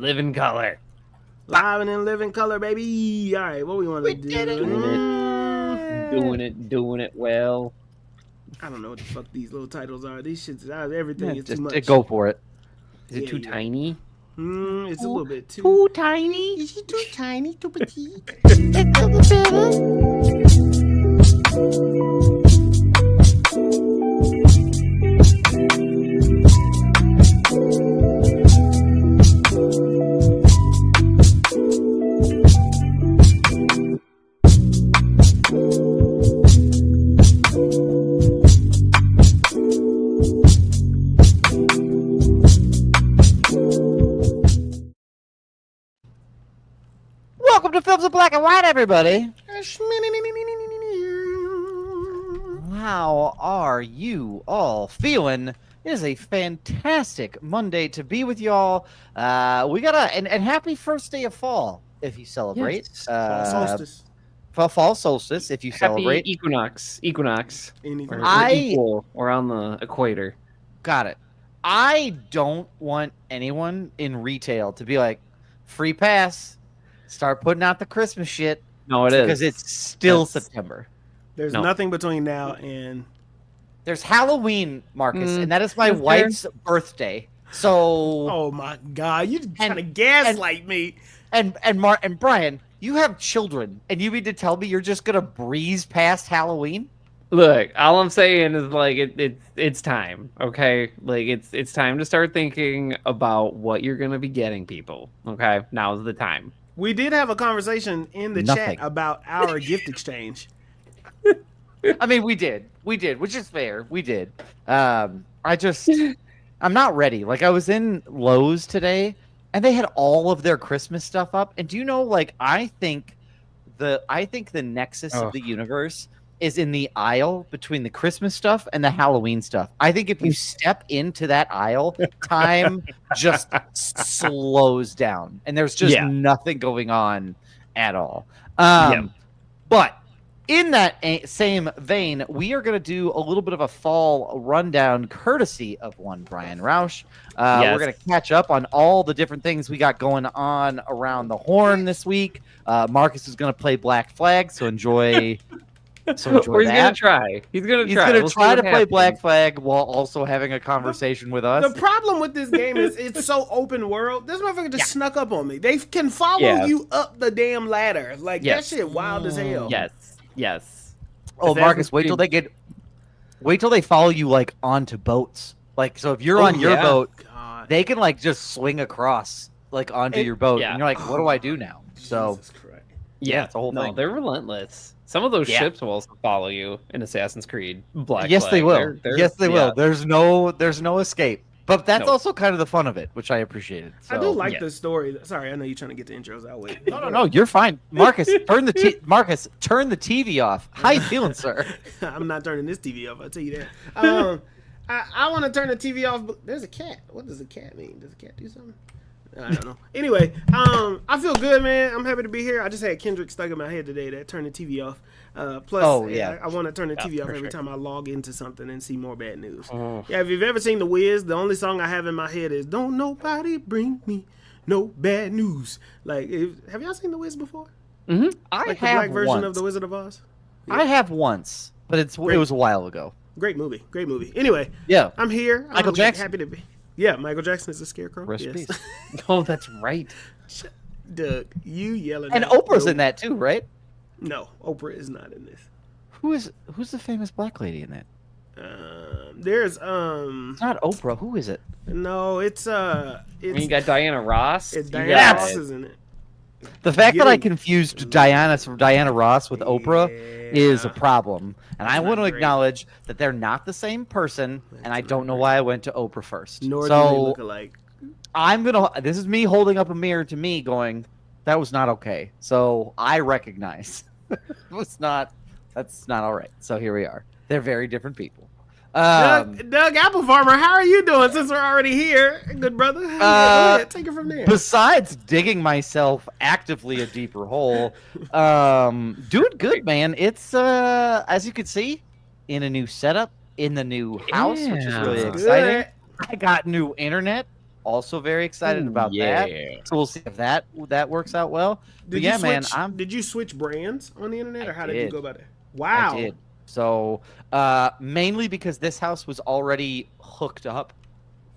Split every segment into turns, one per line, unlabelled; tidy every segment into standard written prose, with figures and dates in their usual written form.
live in color.
Live and in living color, baby. All right, what we want to do?
did it.
Doing it well.
I don't know what the fuck these little titles are. These shits, everything is too
Just
much.
go for it.
Is it too tiny?
It's a little bit too.
Too tiny?
Is it too tiny, too petite?
Welcome to Films in Black and White, everybody. How are you all feeling? It is a fantastic Monday to be with y'all. We got and happy first day of fall if you celebrate.
Yes.
Fall solstice.
Fall solstice if you celebrate.
Equinox. We're on the equator.
Got it. I don't want anyone in retail to be like, free pass. Start putting out the Christmas shit.
No, it is.
Because it's still September.
There's nothing between now and...
There's Halloween, Marcus, and that is my wife's birthday. So...
Oh my God, you trying to gaslight me.
And Brian, you have children, and you mean to tell me you're just going to breeze past Halloween?
Look, all I'm saying is like it's time, okay? Like it's time to start thinking about what you're gonna be getting people. Okay, now's the time.
We did have a conversation in the chat about our gift exchange.
I mean, we did, which is fair. We did. I'm not ready. Like I was in Lowe's today, and they had all of their Christmas stuff up. And do you know? Like I think the nexus of the universe is in the aisle between the Christmas stuff and the Halloween stuff. I think if you step into that aisle, time just slows down, and there's just nothing going on at all. But in that same vein, we are going to do a little bit of a fall rundown courtesy of one Brian Roush. We're going to catch up on all the different things we got going on around the horn this week. Marcus is going to play Black Flag, so enjoy... So
he's gonna try. He's gonna
try to play Black Flag while also having a conversation with us.
The problem with this game is it's so open world. This motherfucker just snuck up on me. They can follow you up the damn ladder. Like that shit wild as hell.
Yes.
Oh, Marcus, wait till they follow you like onto boats. Like so, if you're on your boat, they can like just swing across like onto your boat, and you're like, what do I do now? So, it's a whole thing.
They're relentless. Some of those ships will also follow you in Assassin's Creed Black
Yes,
Flag.
they will. Yes, they will. There's no escape. But that's also kind of the fun of it, which I appreciated. So.
I do like the story. Sorry, I know you're trying to get the intros out. Wait.
No, you're fine. Marcus, turn the TV off. How you feeling, sir?
I'm not turning this TV off. I'll tell you that. I want to turn the TV off. But there's a cat. What does a cat mean? Does a cat do something? I don't know. Anyway, I feel good, man. I'm happy to be here. I just had Kendrick stuck in my head today that turned the TV off. Plus, I want to turn the TV off every time I log into something and see more bad news. Yeah, if you've ever seen The Wiz, the only song I have in my head is "Don't Nobody Bring Me No Bad News." Like, have y'all seen The Wiz before?
Mm-hmm.
I have the black version of The Wizard of Oz. Yeah.
I have once, but it was a while ago.
Great movie. Anyway, I'm here.
Michael Jackson.
Happy to be. Yeah, Michael Jackson is a scarecrow.
Recipes.
Oh, that's right.
Doug, you yelling.
And Oprah's in that too, right?
No, Oprah is not in this.
Who's the famous black lady in that?
There's
It's not Oprah. Who is it?
No, it's
you got Diana Ross.
Diana Ross is in it.
The fact that I confused Diana Ross with Oprah is a problem, and I want to acknowledge that they're not the same person, and I don't know why I went to Oprah first.
Nor do they look alike.
This is me holding up a mirror to me going, that was not okay. So I recognize that's not all right. So here we are. They're very different people.
Doug Apple Farmer, how are you doing since we're already here? Good brother. Go ahead, take it from there.
Besides digging myself actively a deeper hole, doing good, man. It's as you can see, in a new setup, in the new house, which is really exciting. I got new internet. Also very excited about that. So we'll see if that works out well. But
Did
yeah,
you switch,
man,
did you switch brands on the internet, or how did you
did.
go about it?
I
Wow.
did. So mainly because this house was already hooked up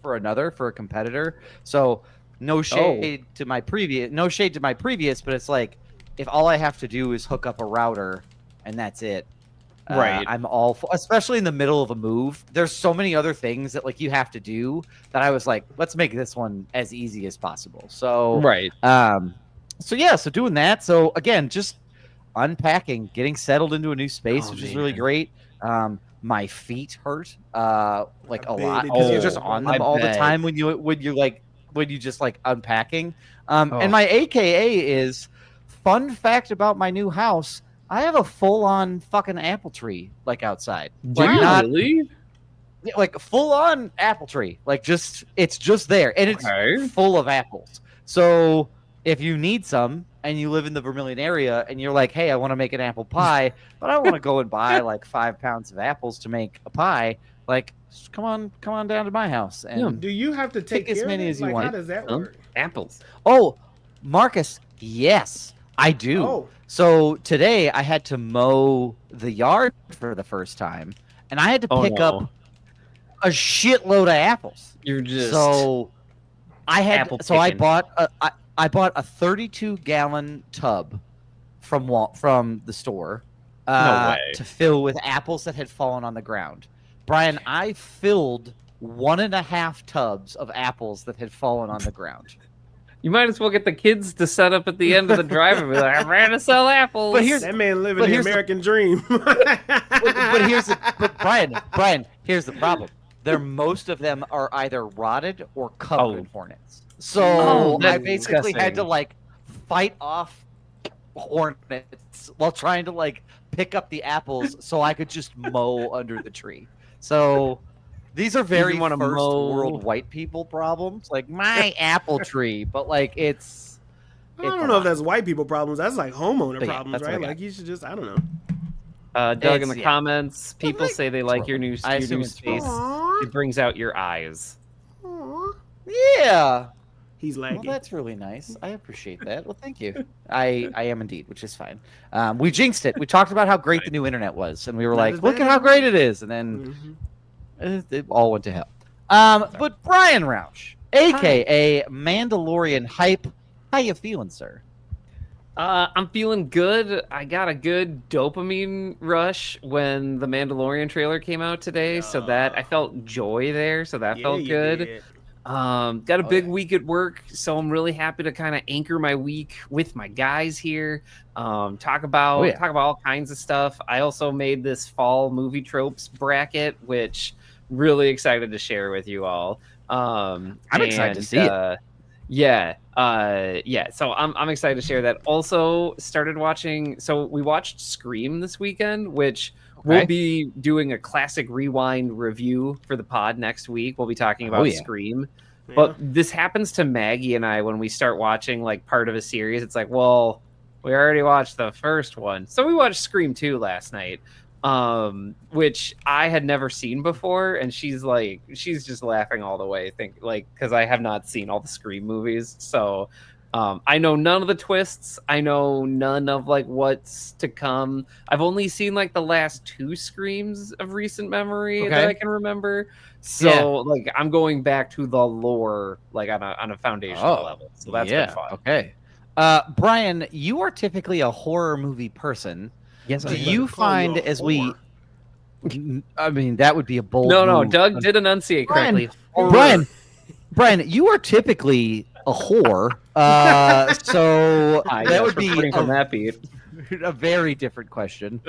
for a competitor. So no shade to my previous, but it's like if all I have to do is hook up a router and that's it.
Right.
I'm all for, especially in the middle of a move. There's so many other things that like you have to do that I was like, let's make this one as easy as possible. So
Right.
so doing that. So again, just unpacking, getting settled into a new space, which is really
man.
great. My feet hurt like a
I bet
lot
it
because you're
does,
just
bro.
on
I
them all the
bet.
time when you're just like unpacking. And
Oh.
my AKA is fun fact about my new house. I have a full-on fucking apple tree like outside.
Do
Like
you
not
really?
like full-on apple tree. Like it's just there and it's
Okay.
full of apples. So if you need some and you live in the Vermilion area and you're like, hey, I want to make an apple pie, but I want to go and buy like 5 pounds of apples to make a pie, like just come on down to my house and
Do you have to take
as
care
many
of it?
as you
Like,
want.
how does that
Huh?
work?
Apples.
Oh, Marcus, yes, I do.
Oh.
So today I had to mow the yard for the first time, and I had to pick up a shitload of apples.
You're just
So I had
apple
so I
picking.
bought I bought a 32-gallon tub from the store
way.
to fill with apples that had fallen on the ground. Brian, I filled 1.5 tubs of apples that had fallen on the ground.
You might as well get the kids to set up at the end of the drive and be like, I'm ready to sell apples.
But here's
That man living
but
the
here's the-
American dream.
but Brian, here's the problem. Most of them are either rotted or covered in hornets. So
Oh,
I
that's
basically had to
disgusting.
like fight off hornets while trying to like pick up the apples so I could just mow under the tree. So these are very
wanna
first
mow-
world white people problems. Like my apple tree, but like it's
I don't know if that's white people problems. That's like homeowner
But yeah,
problems,
that's what I
right?
got.
Like you should just, I don't know.
Doug, in
It's-
the
yeah.
comments, people say they like your new,
I
your
assume
new
it's
space.
Aw.
It brings out your eyes.
Aw.
yeah.
He's
Well,
lagging.
that's really nice. I appreciate that. Well, thank you. I am indeed, which is fine. We jinxed it. We talked about how great the new internet was, and we were
Not
like,
as
look
bad
at
as
how
it
great it is, and then it all went to hell. But Brian Roush, aka Mandalorian Hype, how you feeling, sir?
I'm feeling good. I got a good dopamine rush when the Mandalorian trailer came out today, so that I felt joy there, so that
Yeah,
felt
you
good.
did.
Got a
Oh,
big
yeah.
week at work, so I'm really happy to kind of anchor my week with my guys here. Talk about
yeah.
talk about all kinds of stuff. I also made this fall movie tropes bracket, which really excited to share with you all.
I'm excited to see it.
Yeah, So I'm excited to share that. Also started watching. So we watched Scream this weekend, which
Okay.
we'll be doing a classic rewind review for the pod next week. We'll be talking about
yeah.
Scream.
Yeah.
But this happens to Maggie and I when we start watching like part of a series. It's like, well, we already watched the first one. So we watched Scream 2 last night, which I had never seen before. And she's just laughing all the way, because I have not seen all the Scream movies. So I know none of the twists. I know none of like what's to come. I've only seen like the last 2 Screams of recent memory that
Okay.
I can remember. So like I'm going back to the lore like on a foundational level. So that's been fun.
Okay. Brian, you are typically a horror movie person.
Yes,
Do
I
you
Call you
find
a
as we
whore.
I mean that would be a bold
No,
move.
Doug did enunciate
Brian,
correctly.
Brian, you are typically a whore. So that would be
from that beat.
a very different question.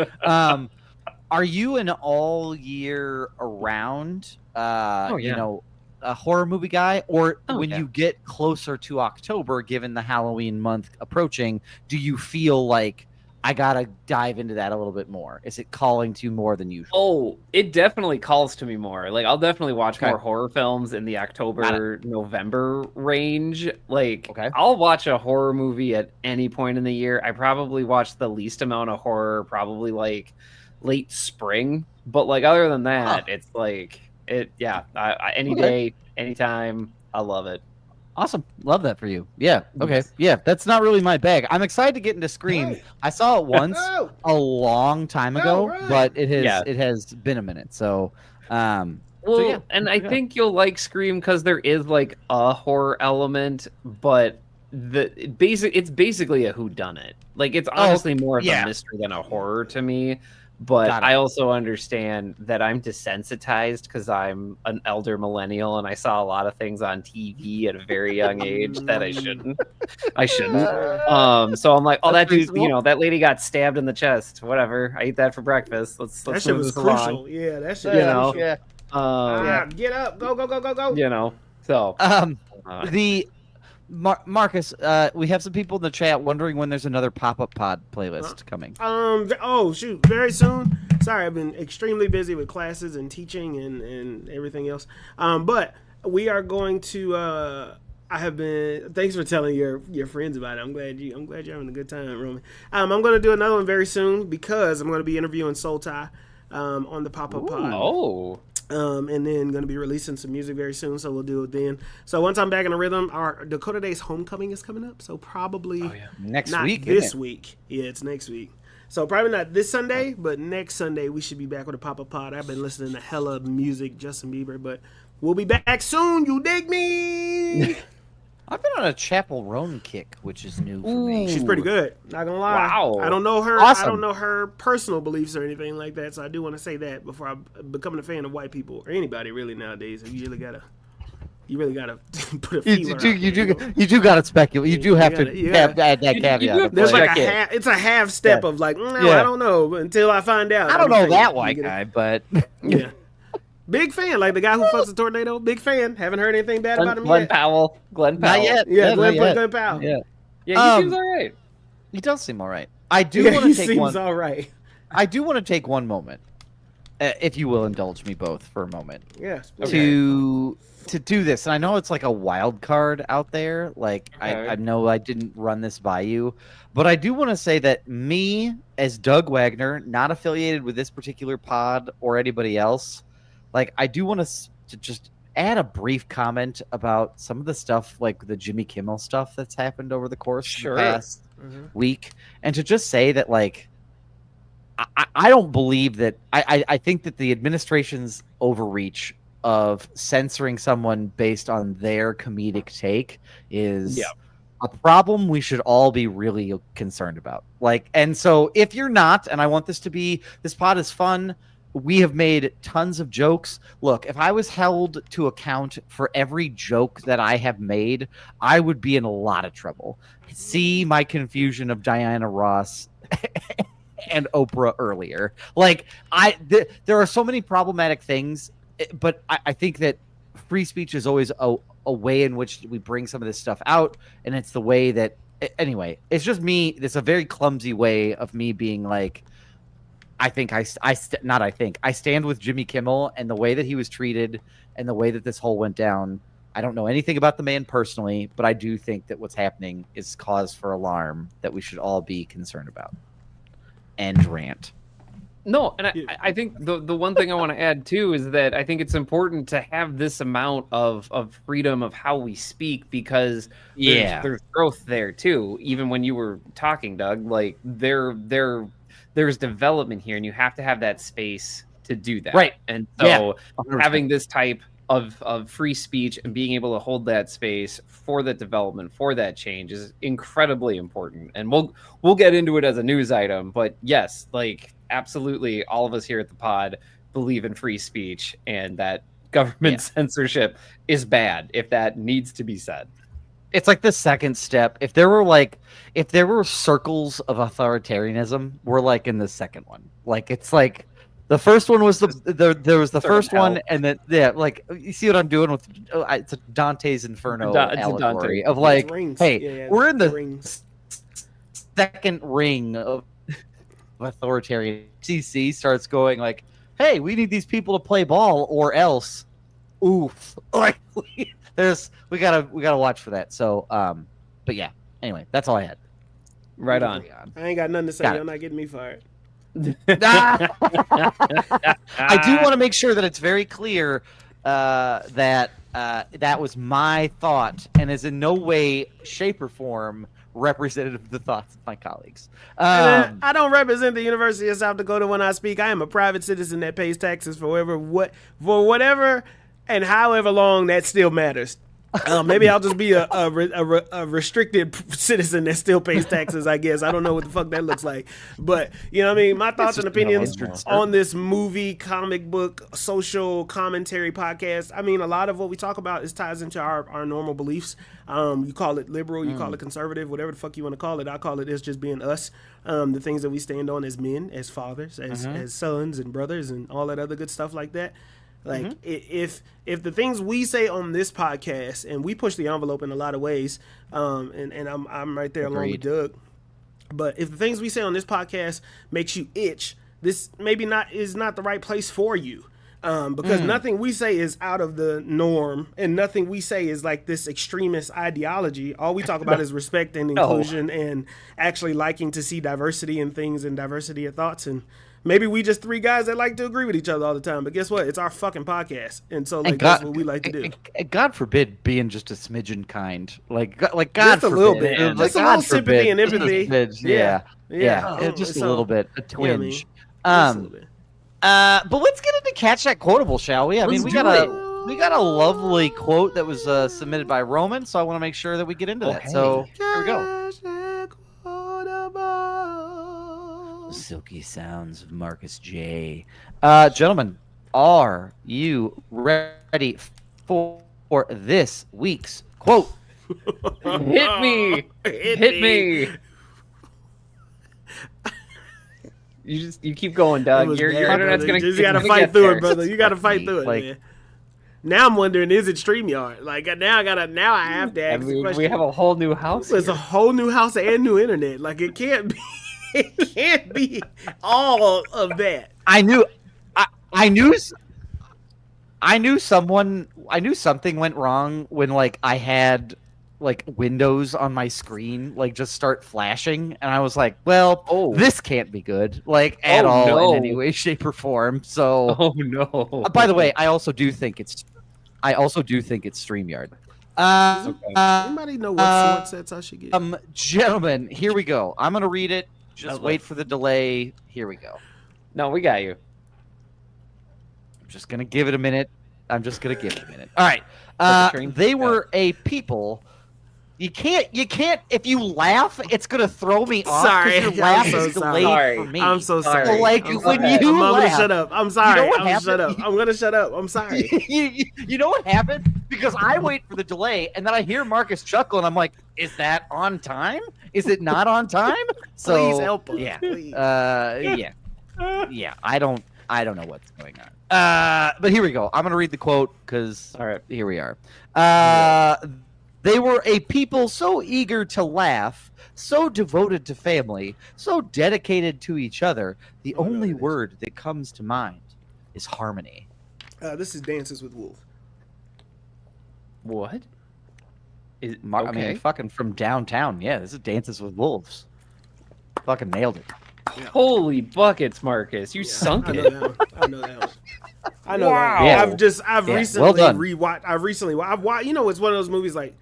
Are you an all year around a horror movie guy, or when you get closer to October, given the Halloween month approaching, do you feel like I gotta dive into that a little bit more? Is it calling to you more than usual?
Oh, it definitely calls to me more. Like I'll definitely watch more horror films in the October, November range. Like I'll watch a horror movie at any point in the year. I probably watch the least amount of horror probably like late spring, but like other than that, it's like any day, anytime. I love it.
Awesome. Love that for you. Yeah. Okay. Yeah. That's not really my bag. I'm excited to get into Scream.
Hey.
I saw it once
Oh,
a long time ago,
right.
but it
Yeah.
has been a minute. So,
Well,
yeah.
and I think you'll like Scream because there is like a horror element, but it's basically a whodunit. Like it's honestly more of
yeah.
a mystery than a horror to me. But
Got it.
I also understand that I'm desensitized because I'm an elder millennial and I saw a lot of things on TV at a very young age that I shouldn't. So I'm like, oh, that dude,
reasonable.
that lady got stabbed in the chest. Whatever. I eat that for breakfast. Let's
that shit
move
was
this
crucial.
along.
Yeah, that shit.
You
was
know.
crucial.
Yeah.
Get up, go.
You know. So
The Marcus, we have some people in the chat wondering when there's another pop-up pod playlist coming.
Oh shoot, very soon. Sorry, I've been extremely busy with classes and teaching and everything else. But we are going to. I have been. Thanks for telling your friends about it. I'm glad you're having a good time, Roman. I'm going to do another one very soon because I'm going to be interviewing Soul Tie on the pop-up pod.
Oh.
And then going to be releasing some music very soon, so we'll do it then. So once I'm back in the rhythm, our Dakota Days Homecoming is coming up, so probably
Next
not
week.
this week. Yeah, it's next week. So probably not this Sunday, but next Sunday we should be back with a pop-up pod. I've been listening to hella music, Justin Bieber, but we'll be back soon. You dig me?
I've been on a Chapel Roan kick, which is new for me.
She's pretty good. Not gonna lie.
Wow.
I don't know her.
Awesome.
I don't know her personal beliefs or anything like that. So I do want to say that before I become a fan of white people or anybody really nowadays. You really gotta put a feeler out there,
You do gotta speculate. You do have to add that caveat.
There's like
Check it.
it's a half step of like, I don't know until I find out.
I don't know that white guy, but
yeah. Big fan, like the guy who fucks the tornado. Big fan. Haven't heard anything bad about him
Glenn
yet.
Powell.
not yet.
Yeah,
not
Glenn
yet.
Powell.
Yeah,
Yeah, he seems all right.
he does seem all right. I do
Yeah,
want
he
to take
seems
one.
all right.
I do want to take one moment, if you will indulge me both for a moment,
Yeah.
to do this. And I know it's like a wild card out there. Like
Okay.
I know I didn't run this by you, but I do want to say that me as Doug Wagner, not affiliated with this particular pod or anybody else, like I do want to just add a brief comment about some of the stuff, like the Jimmy Kimmel stuff that's happened over the course of the past week, and to just say that like I don't believe that I think that the administration's overreach of censoring someone based on their comedic take is a problem we should all be really concerned about. Like, and so if you're not, and I want this pod is fun. We have made tons of jokes. Look, if I was held to account for every joke that I have made, I would be in a lot of trouble. See my confusion of Diana Ross and Oprah earlier. Like, there are so many problematic things, but I think that free speech is always a way in which we bring some of this stuff out, and it's the way that, anyway, it's just me. It's a very clumsy way of me being like, I stand with Jimmy Kimmel and the way that he was treated and the way that this whole went down. I don't know anything about the man personally, but I do think that what's happening is cause for alarm that we should all be concerned about. End rant.
No, and I think the one thing I want to add too is that I think it's important to have this amount of freedom of how we speak, because there's growth there too. Even when you were talking, Doug, like there's development here, and you have to have that space to do that.
Right.
And so
100%.
having this type of free speech and being able to hold that space for that development, for that change, is incredibly important. And we'll get into it as a news item, but yes, like absolutely all of us here at the pod believe in free speech, and that government censorship is bad if that needs to be said.
It's like the second step. If there were circles of authoritarianism, we're like in the second one. Like, it's like the first one was there was the first one, and then like, you see what I'm doing with it's a Dante's Inferno allegory of like, hey, we're in the
rings.
second ring of authoritarian. CC starts going like, hey, we need these people to play ball or else, oof. Like, we gotta watch for that. So, but yeah. Anyway, that's all I had.
Right on.
I ain't got nothing to say. You're not getting me fired.
I do want to make sure that it's very clear. that that was my thought and is in no way, shape, or form representative of the thoughts of my colleagues.
I don't represent the University of South Dakota when I speak. I am a private citizen that pays taxes for whatever and however long that still matters. Maybe I'll just be a restricted citizen that still pays taxes, I guess. I don't know what the fuck that looks like. But, you know what I mean? My thoughts and opinions on this movie, comic book, social commentary podcast. I mean, a lot of what we talk about ties into our normal beliefs. You call it liberal, you call it conservative, whatever the fuck you want to call it. I call it it's just being us. The things that we stand on as men, as fathers, as sons and brothers and all that other good stuff like that. Like if the things we say on this podcast, and we push the envelope in a lot of ways, and I'm right there along with Doug. But if the things we say on this podcast makes you itch, this maybe is not the right place for you. Because nothing we say is out of the norm, and nothing we say is like this extremist ideology. All we talk about is respect and inclusion and actually liking to see diversity in things and diversity of thoughts. And maybe we just three guys that like to agree with each other all the time. But guess what? It's our fucking podcast. And so that's what we like to do.
God forbid being just a smidgen kind. Like God
just a
forbid.
little bit.
Like,
just a little sympathy and empathy.
Yeah. Just a little bit. A twinge. But let's get into Catch That Quotable, shall we? I mean, we got a lovely quote that was submitted by Roman, so I want to make sure that we get into that. So here we go. Silky sounds of Marcus J. Gentlemen, are you ready for this week's quote?
Hit me! Hit me! You keep going, Doug. Your internet's gonna.
You gotta fight through it, brother. You gotta fight through it, man. Now I'm wondering, is it StreamYard? Like now I have to ask the question.
We have a whole new house.
It's a whole new house and new internet. Like it can't be. It can't be all of that.
I knew something went wrong when like I had like windows on my screen like just start flashing, and I was like, well, this can't be good like at all in any way, shape, or form. So by the way, I also do think it's StreamYard.
Anybody know what sword sets I should get?
Gentlemen, here we go. I'm gonna read it. Just wait for the delay. Here we go.
No, we got you.
I'm just gonna give it a minute. All right. They were a people. You can't. If you laugh, it's gonna throw me off.
Sorry,
your laugh is delayed for me.
I'm so sorry.
So, like
I'm
when
sorry.
you
I'm
laugh,
gonna shut up. I'm sorry.
You know
I'm gonna shut up. I'm sorry.
You know what happened? Because I wait for the delay, and then I hear Marcus chuckle, and I'm like, "Is that on time? Is it not on time?" So
please help us.
Yeah.
Please.
Yeah. I don't know what's going on. But here we go. I'm gonna read the quote because here we are. They were a people so eager to laugh, so devoted to family, so dedicated to each other. The only word that comes to mind is harmony.
This is Dances with Wolves.
What?
I mean, fucking from downtown. Yeah, this is Dances with Wolves. Fucking nailed it.
Yeah.
Holy buckets, Marcus! You sunk it.
I know that one. I know
Wow.
that one. I've recently
well
rewatched. I've you know, it's one of those movies like.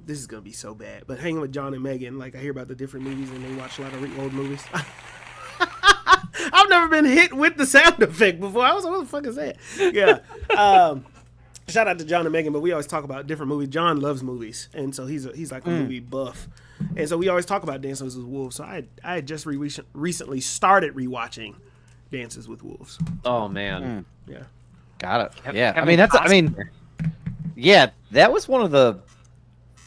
This is gonna be so bad, but hanging with John and Megan, like I hear about the different movies and they watch a lot of old movies. I've never been hit with the sound effect before. I was like, what the fuck is that? Yeah. Shout out to John and Megan, but we always talk about different movies. John loves movies, and so he's like a movie buff, and so we always talk about Dances with Wolves. So I had just recently started rewatching Dances with Wolves.
Oh man,
yeah,
got it. Yeah, that was one of the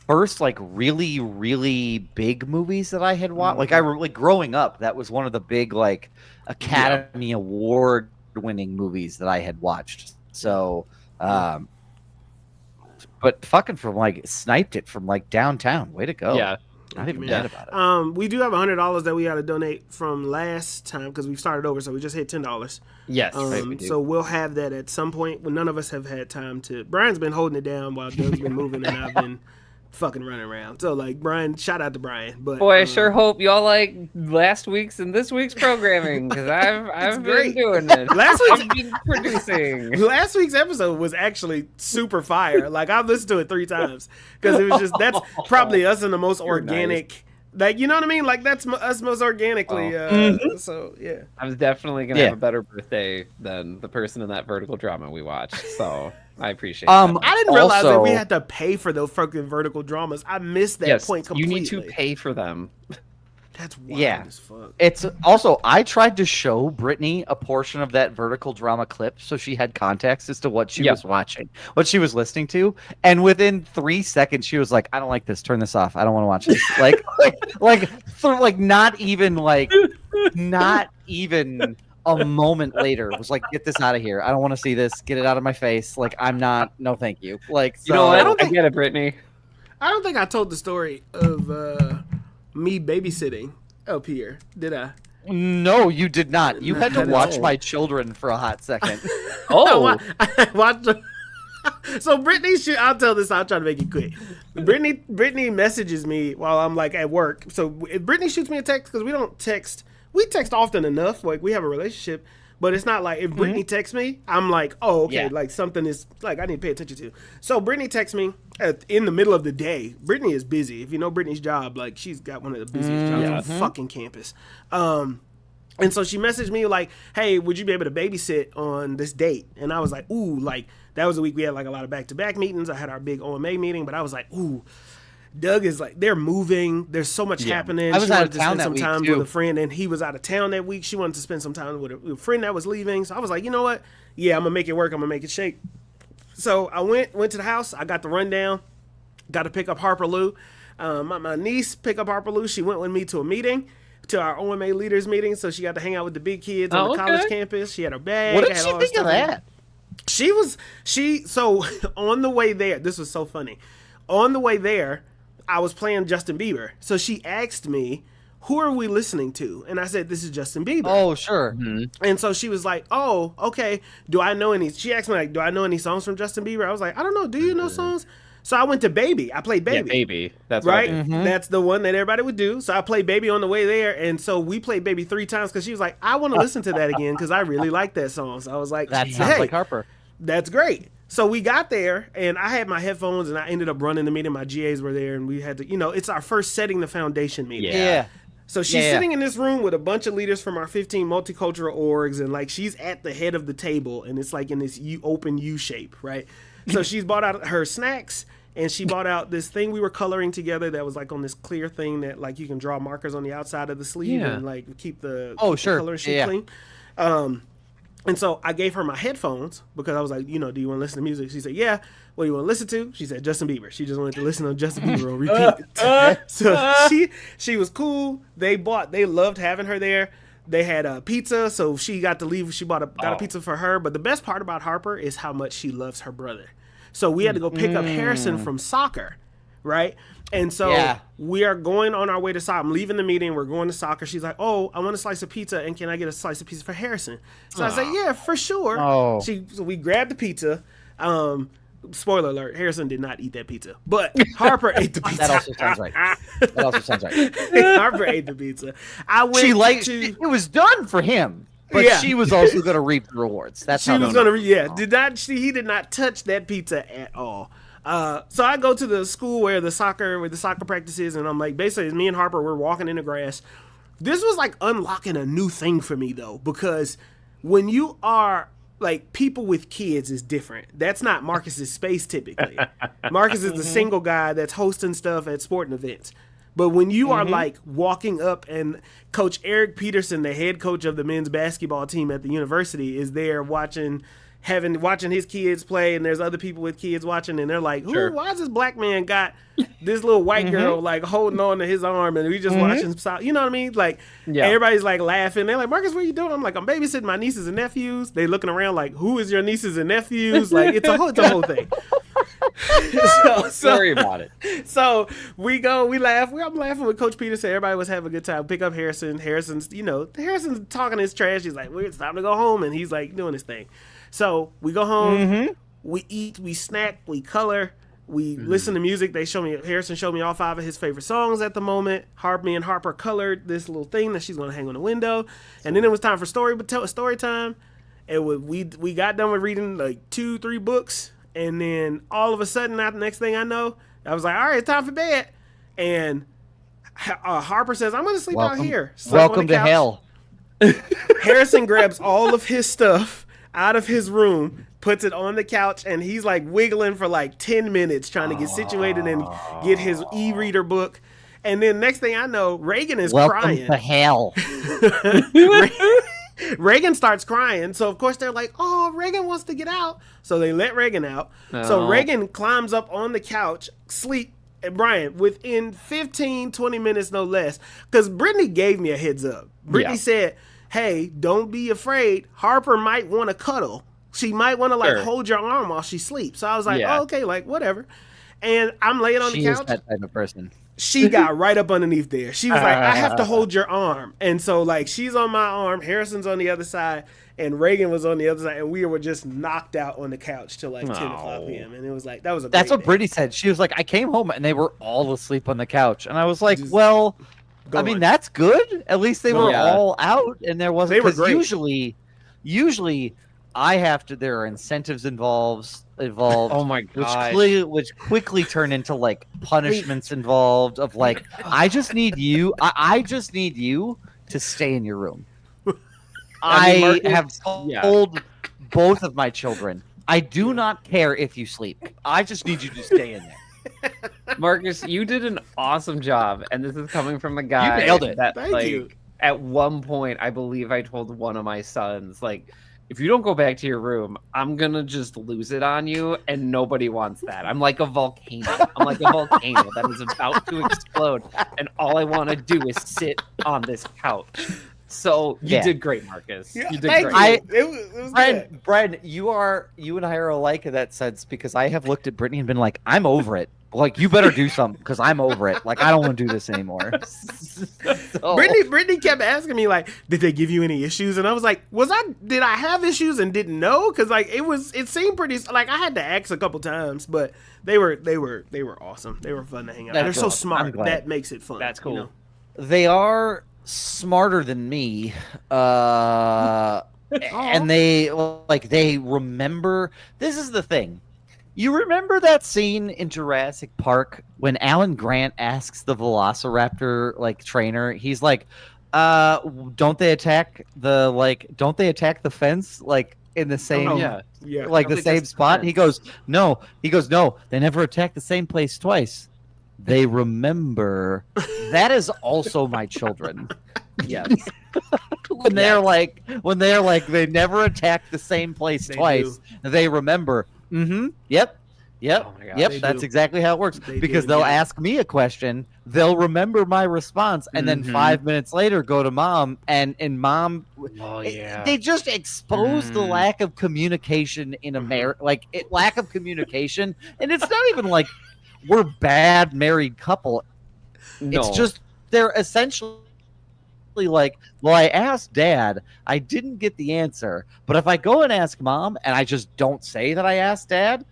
first like really really big movies that I had watched. Like growing up, that was one of the big like Academy Award winning movies that I had watched. So but fucking from like sniped it from like downtown. Way to go.
Yeah,
not even mad about it.
We do have $100 that we got to donate from last time because we started over, so we just hit $10.
Yes, we do.
So we'll have that at some point when none of us have had time to. Brian's been holding it down while Doug's been moving, and I've been fucking running around. So like Brian, shout out to Brian. But
Boy, I sure hope y'all like last week's and this week's programming because I've been
great.
doing this. I've been producing.
Last week's episode was actually super fire. Like I've listened to it 3 times because it was just that's probably us in the most organic.
Nice.
Like you know what I mean? Like that's us most organically. So yeah,
I'm definitely gonna have a better birthday than the person in that vertical drama we watched. So I appreciate. That.
I didn't realize that we had to pay for those fucking vertical dramas. I missed that point completely.
You need to pay for them.
That's wild as fuck.
It's also I tried to show Brittany a portion of that vertical drama clip so she had context as to what she was watching, what she was listening to, and within 3 seconds she was like, "I don't like this. Turn this off. I don't want to watch this." Not even a moment later was like, "Get this out of here. I don't want to see this. Get it out of my face. Like I'm not. No, thank you." Like
you know what? I get it, Brittany.
I don't think I told the story of me babysitting up here, did I?
No, you did not. You had to watch my children for a hot second.
I watched. So Brittany, I'll tell this. I'll try to make it quick. Brittany messages me while I'm like at work. So if Brittany shoots me a text because we don't text. We text often enough. Like we have a relationship. But it's not like if Brittany texts me, I'm like, oh, okay, like something is like I need to pay attention to. So Brittany texts me in the middle of the day. Brittany is busy. If you know Brittany's job, like she's got one of the busiest jobs on the fucking campus. And so she messaged me like, hey, would you be able to babysit on this date? And I was like, ooh, like that was a week we had like a lot of back-to-back meetings. I had our big OMA meeting, but I was like, ooh. Doug is like, they're moving. There's so much happening.
I was out of town
to spend some time
too.
with a friend, and he was out of town that week. She wanted to spend some time with a friend that was leaving. So I was like, you know what? Yeah, I'm gonna make it work. I'm gonna make it shake. So I went to the house. I got the rundown. Got to pick up Harper Lou. My niece picked up Harper Lou. She went with me to a meeting, to our OMA leaders meeting. So she got to hang out with the big kids on the college campus. She had her bag.
What did she think of that?
So on the way there, this was so funny. On the way there, I was playing Justin Bieber. So she asked me, who are we listening to? And I said, this is Justin Bieber.
Oh, sure.
Mm-hmm. And so she was like, oh, okay. Do I know any? She asked me, like, do I know any songs from Justin Bieber? I was like, I don't know. Do you know songs? So I went to Baby. I played Baby.
Yeah, Baby. That's
right.
Mm-hmm.
That's the one that everybody would do. So I played Baby on the way there. And so we played Baby 3 times because she was like, I want to listen to that again because I really like that song. So I was like,
that sounds like Harper.
That's great. So we got there, and I had my headphones, and I ended up running the meeting. My GAs were there, and we had to, it's our first setting the foundation meeting.
Yeah.
So she's sitting in this room with a bunch of leaders from our 15 multicultural orgs, and like she's at the head of the table, and it's like in this open U shape, right? So she's bought out her snacks, and she bought out this thing we were coloring together that was like on this clear thing that like you can draw markers on the outside of the sleeve and like keep the color sheet clean. And so I gave her my headphones because I was like, do you want to listen to music? She said, yeah. What do you want to listen to? She said, Justin Bieber. She just wanted to listen to Justin Bieber on repeat. So she was cool. They loved having her there. They had pizza, so she got to leave. She got a pizza for her. But the best part about Harper is how much she loves her brother. So we had to go pick up Harrison from soccer, right? And so we are going on our way to soccer. I'm leaving the meeting. We're going to soccer. She's like, oh, I want a slice of pizza. And can I get a slice of pizza for Harrison? So I said, yeah, for sure.
Oh.
So we grabbed the pizza. Spoiler alert, Harrison did not eat that pizza. But Harper ate the pizza.
That also sounds right.
Harper ate the pizza.
It was done for him. But she was also going to reap the rewards. That's how she was going
to. He did not touch that pizza at all. So I go to the school where the soccer practice is, and I'm like, basically, it's me and Harper. We're walking in the grass. This was like unlocking a new thing for me though, because when you are like people with kids is different. That's not Marcus's space typically. Marcus is the single guy that's hosting stuff at sporting events. But when you are like walking up and Coach Eric Peterson, the head coach of the men's basketball team at the university, is there watching his kids play, and there's other people with kids watching, and they're like, why is this black man got this little white girl like holding on to his arm, and we just watching, you know what I mean? Like everybody's like laughing. They're like, Marcus, what are you doing? I'm like, I'm babysitting my nieces and nephews. They looking around like, who is your nieces and nephews? Like it's a whole thing.
Sorry about it.
So we laugh. I'm laughing with Coach Peterson. Everybody was having a good time. Pick up Harrison. Harrison's talking his trash. He's like, it's time to go home, and he's like doing his thing. So we go home, we eat, we snack, we color, We listen to music. Harrison showed me all 5 of his favorite songs at the moment. Me and Harper colored this little thing that she's going to hang on the window. And then it was time for story time. And we got done with reading like 2-3 books. And then all of a sudden, the next thing I know, I was like, all right, it's time for bed. And Harper says, I'm going to sleep out here.
Welcome to hell.
Harrison grabs all of his stuff out of his room, puts it on the couch, and he's like wiggling for like 10 minutes trying to get situated and get his e-reader book. And then next thing I know, Reagan is crying.
Welcome to hell.
Reagan starts crying. So, of course, they're like, oh, Reagan wants to get out. So they let Reagan out. So Reagan climbs up on the couch, sleep. And Brian, within 15, 20 minutes, no less, because Brittany gave me a heads up. Brittany said, hey, don't be afraid. Harper might want to cuddle. She might want to hold your arm while she sleeps. So I was like, oh, okay, like whatever. And I'm laying on the couch.
She is that type of person.
She got right up underneath there. She was like, I have to hold your arm. And so like she's on my arm, Harrison's on the other side, and Reagan was on the other side, and we were just knocked out on the couch till like 10 o'clock p.m. And it was like, that's what
Brittany said. She was like, I came home and they were all asleep on the couch. And I was like, well, I mean, that's good. At least they were all out and there wasn't.
They were great.
Usually I have to, there are incentives involved.
Oh my god!
Which quickly turn into like punishments involved of like, I just need you. I just need you to stay in your room. I have told both of my children, I do not care if you sleep. I just need you to stay in there.
Marcus, you did an awesome job, and this is coming from a guy
you nailed it.
That,
Thank you.
At one point, I believe I told one of my sons, like, if you don't go back to your room, I'm gonna just lose it on you, and nobody wants that. I'm like a volcano. I'm like a volcano that is about to explode, and all I want to do is sit on this couch. So you did great, Marcus.
Yeah,
you did great.
It was good.
Brian, you and I are alike in that sense because I have looked at Brittany and been like, I'm over it. Like, you better do something because I'm over it. Like, I don't want to do this anymore. So.
Brittany kept asking me, like, did they give you any issues? And I was like, did I have issues and didn't know? Because like it seemed pretty, like I had to ask a couple times, but they were awesome. They were fun to hang out. They're so smart. That makes it fun.
That's cool.
You know?
They are smarter than me. And they remember. This is the thing. You remember that scene in Jurassic Park when Alan Grant asks the Velociraptor trainer? He's like, "Don't they attack the fence in the same the same spot?" He goes, "No." He goes, "No. They never attack the same place twice. They remember." That is also my children. Yes. when they're like they never attack the same place twice. They remember. Mm-hmm. Yep. Oh my God, yep. That's exactly how it works. Because they'll ask me a question, they'll remember my response, and then 5 minutes later go to mom, and mom. Oh yeah. They just expose the lack of communication in America, lack of communication, and it's not even like we're bad married couple. No. It's just they're essentially like, well, I asked dad, I didn't get the answer, but if I go and ask mom and I just don't say that I asked dad,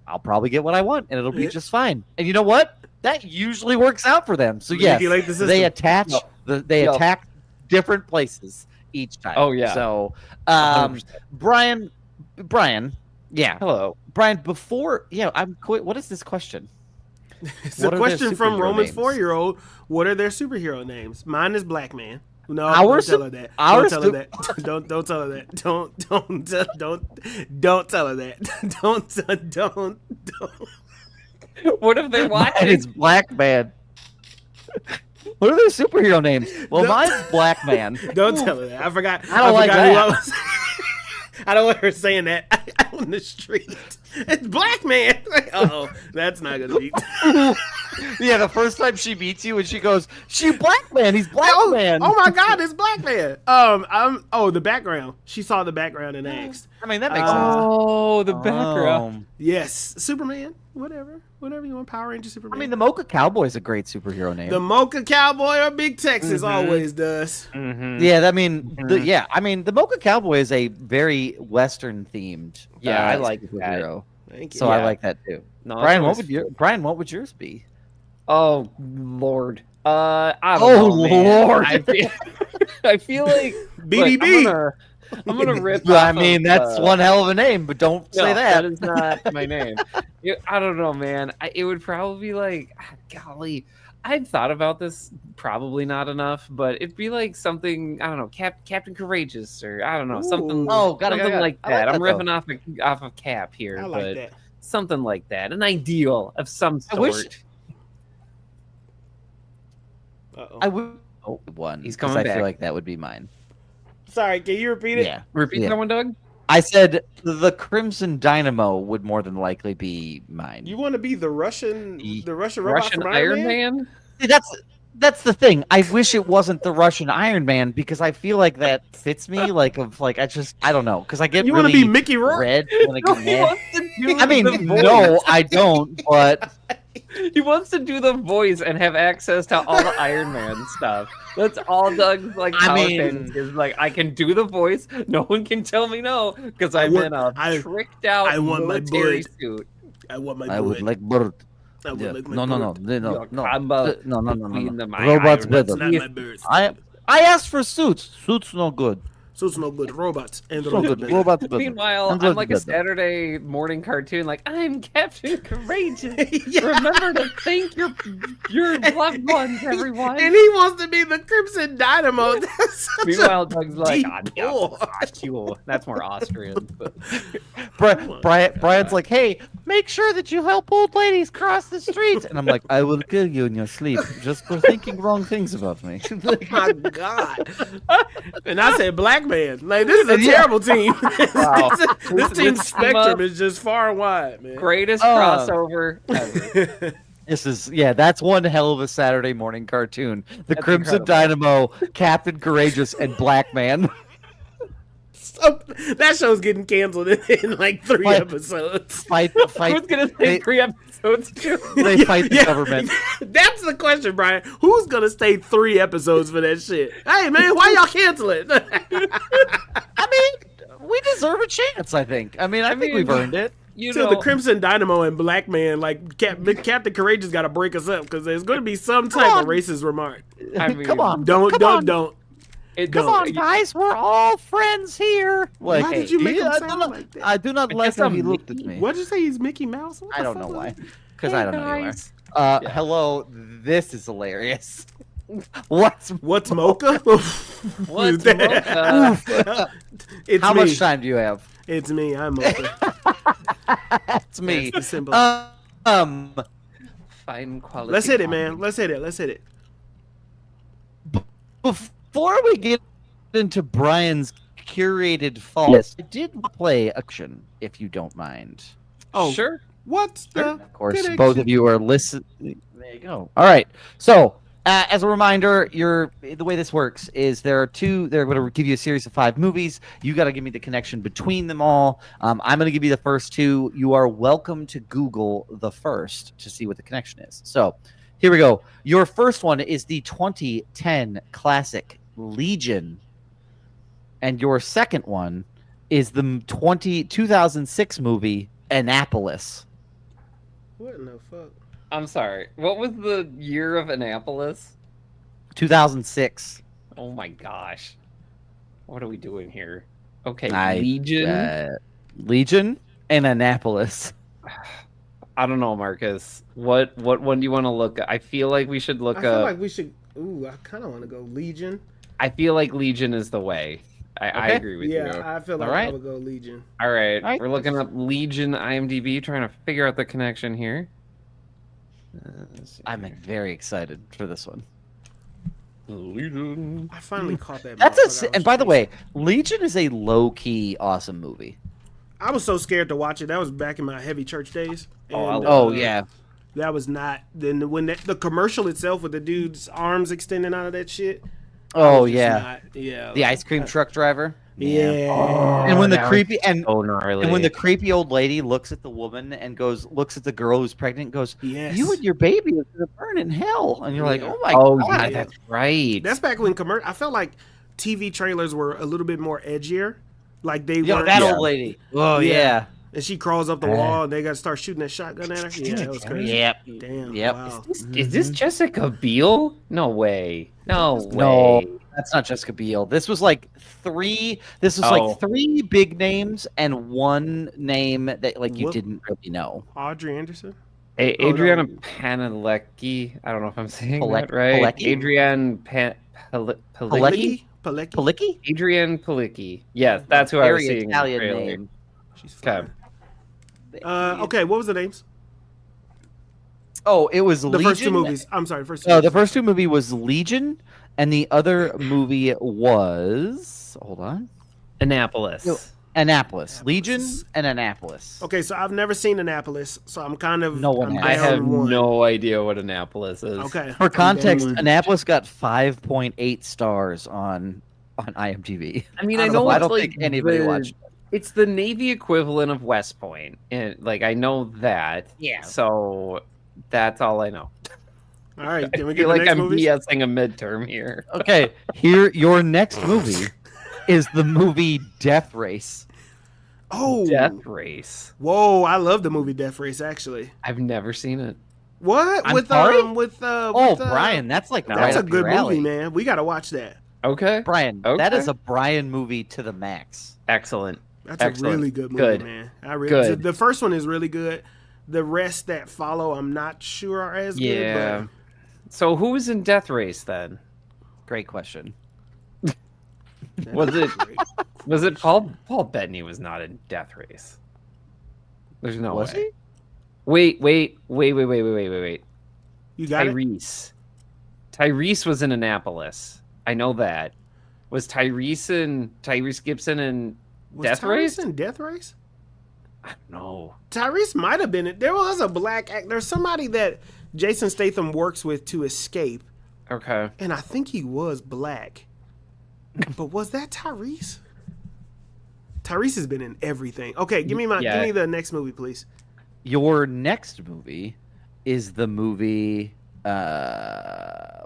I'll probably get what I want and it'll be just fine. And you know what? That usually works out for them. So yes, they attach attack different places each time.
Oh yeah.
So Brian, yeah.
Hello.
Brian, before what is this question?
It's a question from Roman's 4-year-old. What are their superhero names? Mine is Black Man. No, don't tell her that. Don't tell her that. Don't tell her that. Don't tell her that. Don't.
What if they're watching?
It's Black Man. What are their superhero names? Well, mine's Black Man.
Don't tell her that. I forgot.
I don't like that.
Who I was. I don't want her saying that on the street. It's Black Man. Oh, that's not gonna be.
Yeah, the first time she meets you and she goes, "She Black Man. He's Black Man."
Oh my God, it's Black Man. The background. She saw the background and asked.
I mean, that makes sense.
Oh, the background.
Yes, Superman. Whatever you want. Power Ranger Superman.
I mean, the Mocha Cowboy is a great superhero name.
The Mocha Cowboy or Big Texas always does.
Mm-hmm.
Yeah, the Mocha Cowboy is a very Western themed.
Yeah, I like
superhero.
Thank you.
So I
Yeah.
like that too.
No,
Brian,
that's
what would yours be?
Oh Lord. I don't
Oh,
know, man.
Lord.
I feel like
BDB.
I'm gonna rip.
I
off
mean,
of,
that's one hell of a name, but don't say
no,
that.
that is not my name. I don't know, man. It would probably be like, golly, I've thought about this probably not enough, but it'd be like something, I don't know, Captain Courageous, or I don't know, something,
Ooh.
Oh, got it.
something like
I like
that. I'm
that,
ripping off of Cap here,
I like
but
that.
something like that, an ideal of some
I wish-
sort.
Uh-oh.
I would one.
He's
'cause
coming
I
back.
feel like that would be mine.
Sorry, can you repeat it?
Yeah.
Repeat
Yeah.
that one, Doug.
I said the Crimson Dynamo would more than likely be mine.
You want to be the Russian robot
Russian
from
Iron Man.
See, that's the thing. I wish it wasn't the Russian Iron Man because I feel like that fits me. I don't know, because I get
You
really
want to be Mickey Rourke?
red when I
No,
get
he
mad.
wants to do
I mean,
the voice.
no, I don't. But
He wants to do the voice and have access to all the Iron Man stuff. That's all Doug's like
I
power
mean-
fantasy is like. I can do the voice. No one can tell me no because I'm in a tricked out
I want my
military
bird.
suit.
I want my
I would
bird.
like bird.
I would
Yeah.
like my
No, no, no,
bird.
no,
Your
no,
combo
no, no, no,
between
no.
my
Robots
Iron
That's
better.
not
Man.
my bird.
I asked for suits. Suits no good.
So it's no good. Robots and
No good.
robots.
Robots better.
Meanwhile,
I'm glad
I'm like
you
a
said that.
Saturday morning cartoon. Like I'm Captain Courageous.
Yeah.
Remember to thank your loved ones, everyone.
And he wants to be the Crimson Dynamo. That's such
Meanwhile, Doug's like,
deep
"Ah, yeah,
pull."
cool. That's more Austrian. But
Brian's like, hey, make sure that you help old ladies cross the street. And I'm like, I will kill you in your sleep just for thinking wrong things about me.
Oh my God. And I said black man. Like, this is a
Yeah.
terrible team.
Wow.
This team's
This
spectrum
team
is just far and wide, man.
greatest
Oh.
crossover ever.
That's one hell of a Saturday morning cartoon. The
That's
Crimson
incredible.
Dynamo, Captain Courageous, and Black Man.
So, that show's getting canceled in like 3
Fight-
episodes.
Fight.
I was gonna say
They,
3 episodes too.
they fight the government.
That's the question, Brian. Who's gonna stay 3 episodes for that shit? Hey man, why y'all cancel it?
I mean, we deserve a chance, I think. I think
mean,
we've earned it.
You
So
know,
the Crimson Dynamo and Black Man, like Captain Courageous, got to break us up because there's going to be some type of
on.
racist remark.
I mean,
Come on.
Don't.
it-
Come
Don't.
on, guys. We're all friends here. Like,
Why did you make him
I
sound
do not,
like that?
I do not
I
like
guess
how
I'm
he looked at
Mickey.
me.
What'd you say? He's Mickey Mouse? What
I
the
don't
fuck
know
was
why.
that?
Because
Hey,
I don't know who you
guys.
are.
Yeah.
Hello. This is hilarious. What's
What's Mocha?
What's
that?
Mocha?
It's
how
me.
much time do you have?
It's me. I'm Mocha.
It's me.
That's the symbol.
Fine quality.
Let's hit it, man. Let's hit it.
Before we get into Brian's curated false, I did play action, if you don't mind.
Oh,
Sure.
what's the?
Of course,
good
both
action?
of you are listening. There you go. All right. So, as a reminder, the way this works is they're going to give you a series of 5 movies. You got to give me the connection between them all. I'm going to give you the first 2. You are welcome to Google the first to see what the connection is. So, here we go. Your first one is the 2010 classic Legion, and your second one is the 2006 movie Annapolis.
What in the fuck?
I'm sorry. What was the year of Annapolis?
2006.
Oh my gosh. What are we doing here? Okay,
I-
Legion.
Legion and Annapolis.
I don't know, Marcus. What one do you want to look at? I feel like we should look
I feel
up.
like we should. Ooh, I kind of want to go Legion.
I feel like Legion is the way. I
Okay.
agree with
Yeah,
you.
I feel like
Alright.
I would go Legion.
All right,
Alright.
we're looking up Legion IMDb, trying to figure out the connection here. Let's see
I'm
here.
very excited for this one.
Legion.
I finally caught that.
That's
motherfucker. I was
and by the
chasing.
way, Legion is a low key awesome movie.
I was so scared to watch it. That was back in my heavy church days.
Oh, I
And,
love
Oh yeah,
that was not. Then when the commercial itself with the dude's arms extending out of that shit. I
oh
was just
yeah,
not- yeah.
the ice cream truck driver.
Yeah.
And when the
that was
creepy and
Oh gnarly.
and when the creepy old lady looks at the woman and looks at the girl who's pregnant, and goes,
Yes.
"You and your baby are gonna burn in hell," and you're like,
Yeah.
"Oh my
oh
god!"
yeah, that's right.
That's back when I felt like TV trailers were a little bit more edgier. Like they
Yo,
weren't.
that old lady. Oh yeah.
And she crawls up the wall, and they got to start shooting that shotgun at her. Yeah, that was crazy.
Yep.
Damn.
Yep.
Wow.
Is this Jessica Biel? No way. No
No,
way.
that's not Jessica Biel. This was like three. This was
Oh.
like three big names and one name that like you
What?
didn't really know.
Audrey Anderson?
Adriana
no.
Panalecki. I don't know if I'm saying
Palek-
that right.
Palecki?
Adrienne
Palecki?
Palecki.
Palecki?
Palicki?
Adrienne Palicki. Yes, that's who I was
Very
seeing. in the
Italian
trailer.
name.
She's
Okay.
fine. Okay, what was the names?
Oh, it was
The
Legion.
first two movies. I'm sorry, first two
No,
movies.
the first two movie was Legion, and the other movie was hold on,
Annapolis.
No. Annapolis. Legion and Annapolis.
Okay, so I've never seen Annapolis, so I'm kind of.
No one
I'm
has.
I
down
have
one.
no idea what Annapolis is.
Okay.
For
I'm
context,
down one.
Annapolis got 5.8 stars on IMDb.
I mean,
I
I
don't
know
know. I
it's
don't
like
think anybody watched.
It's the Navy equivalent of West Point, and like I know that.
Yeah.
So that's all I know.
All right,
I
can we get
feel
the
like
next
I'm
movies?
BSing a midterm here.
Okay, here your next movie is the movie Death Race.
Oh,
Death Race.
whoa! I love the movie Death Race. Actually,
I've never seen it.
what
I'm
with
sorry?
with
Brian, that's like
No.
right
That's a
up
good
your alley.
movie, man. We got to watch that.
Okay.
Brian, that
Okay.
is a Brian movie to the max.
Excellent.
That's
Excellent.
a really good movie,
Good.
man. I really
Good.
The first one is really good. The rest that follow, I'm not sure are as
Yeah.
good.
So who was in Death Race then?
Great question.
But
Was it was it Paul Bettany was not in Death Race? There's no
Was
way.
he?
Wait.
You got it.
Tyrese was in Annapolis. I know that. Was Tyrese Gibson in
Was
Death
Tyrese
Race?
in Death Race?
I don't know.
Tyrese might have been it. There was a black act. There's somebody that Jason Statham works with to escape,
Okay.
and I think he was black. But was that Tyrese? Tyrese has been in everything. Okay, give me the next movie, please.
Your next movie is the movie.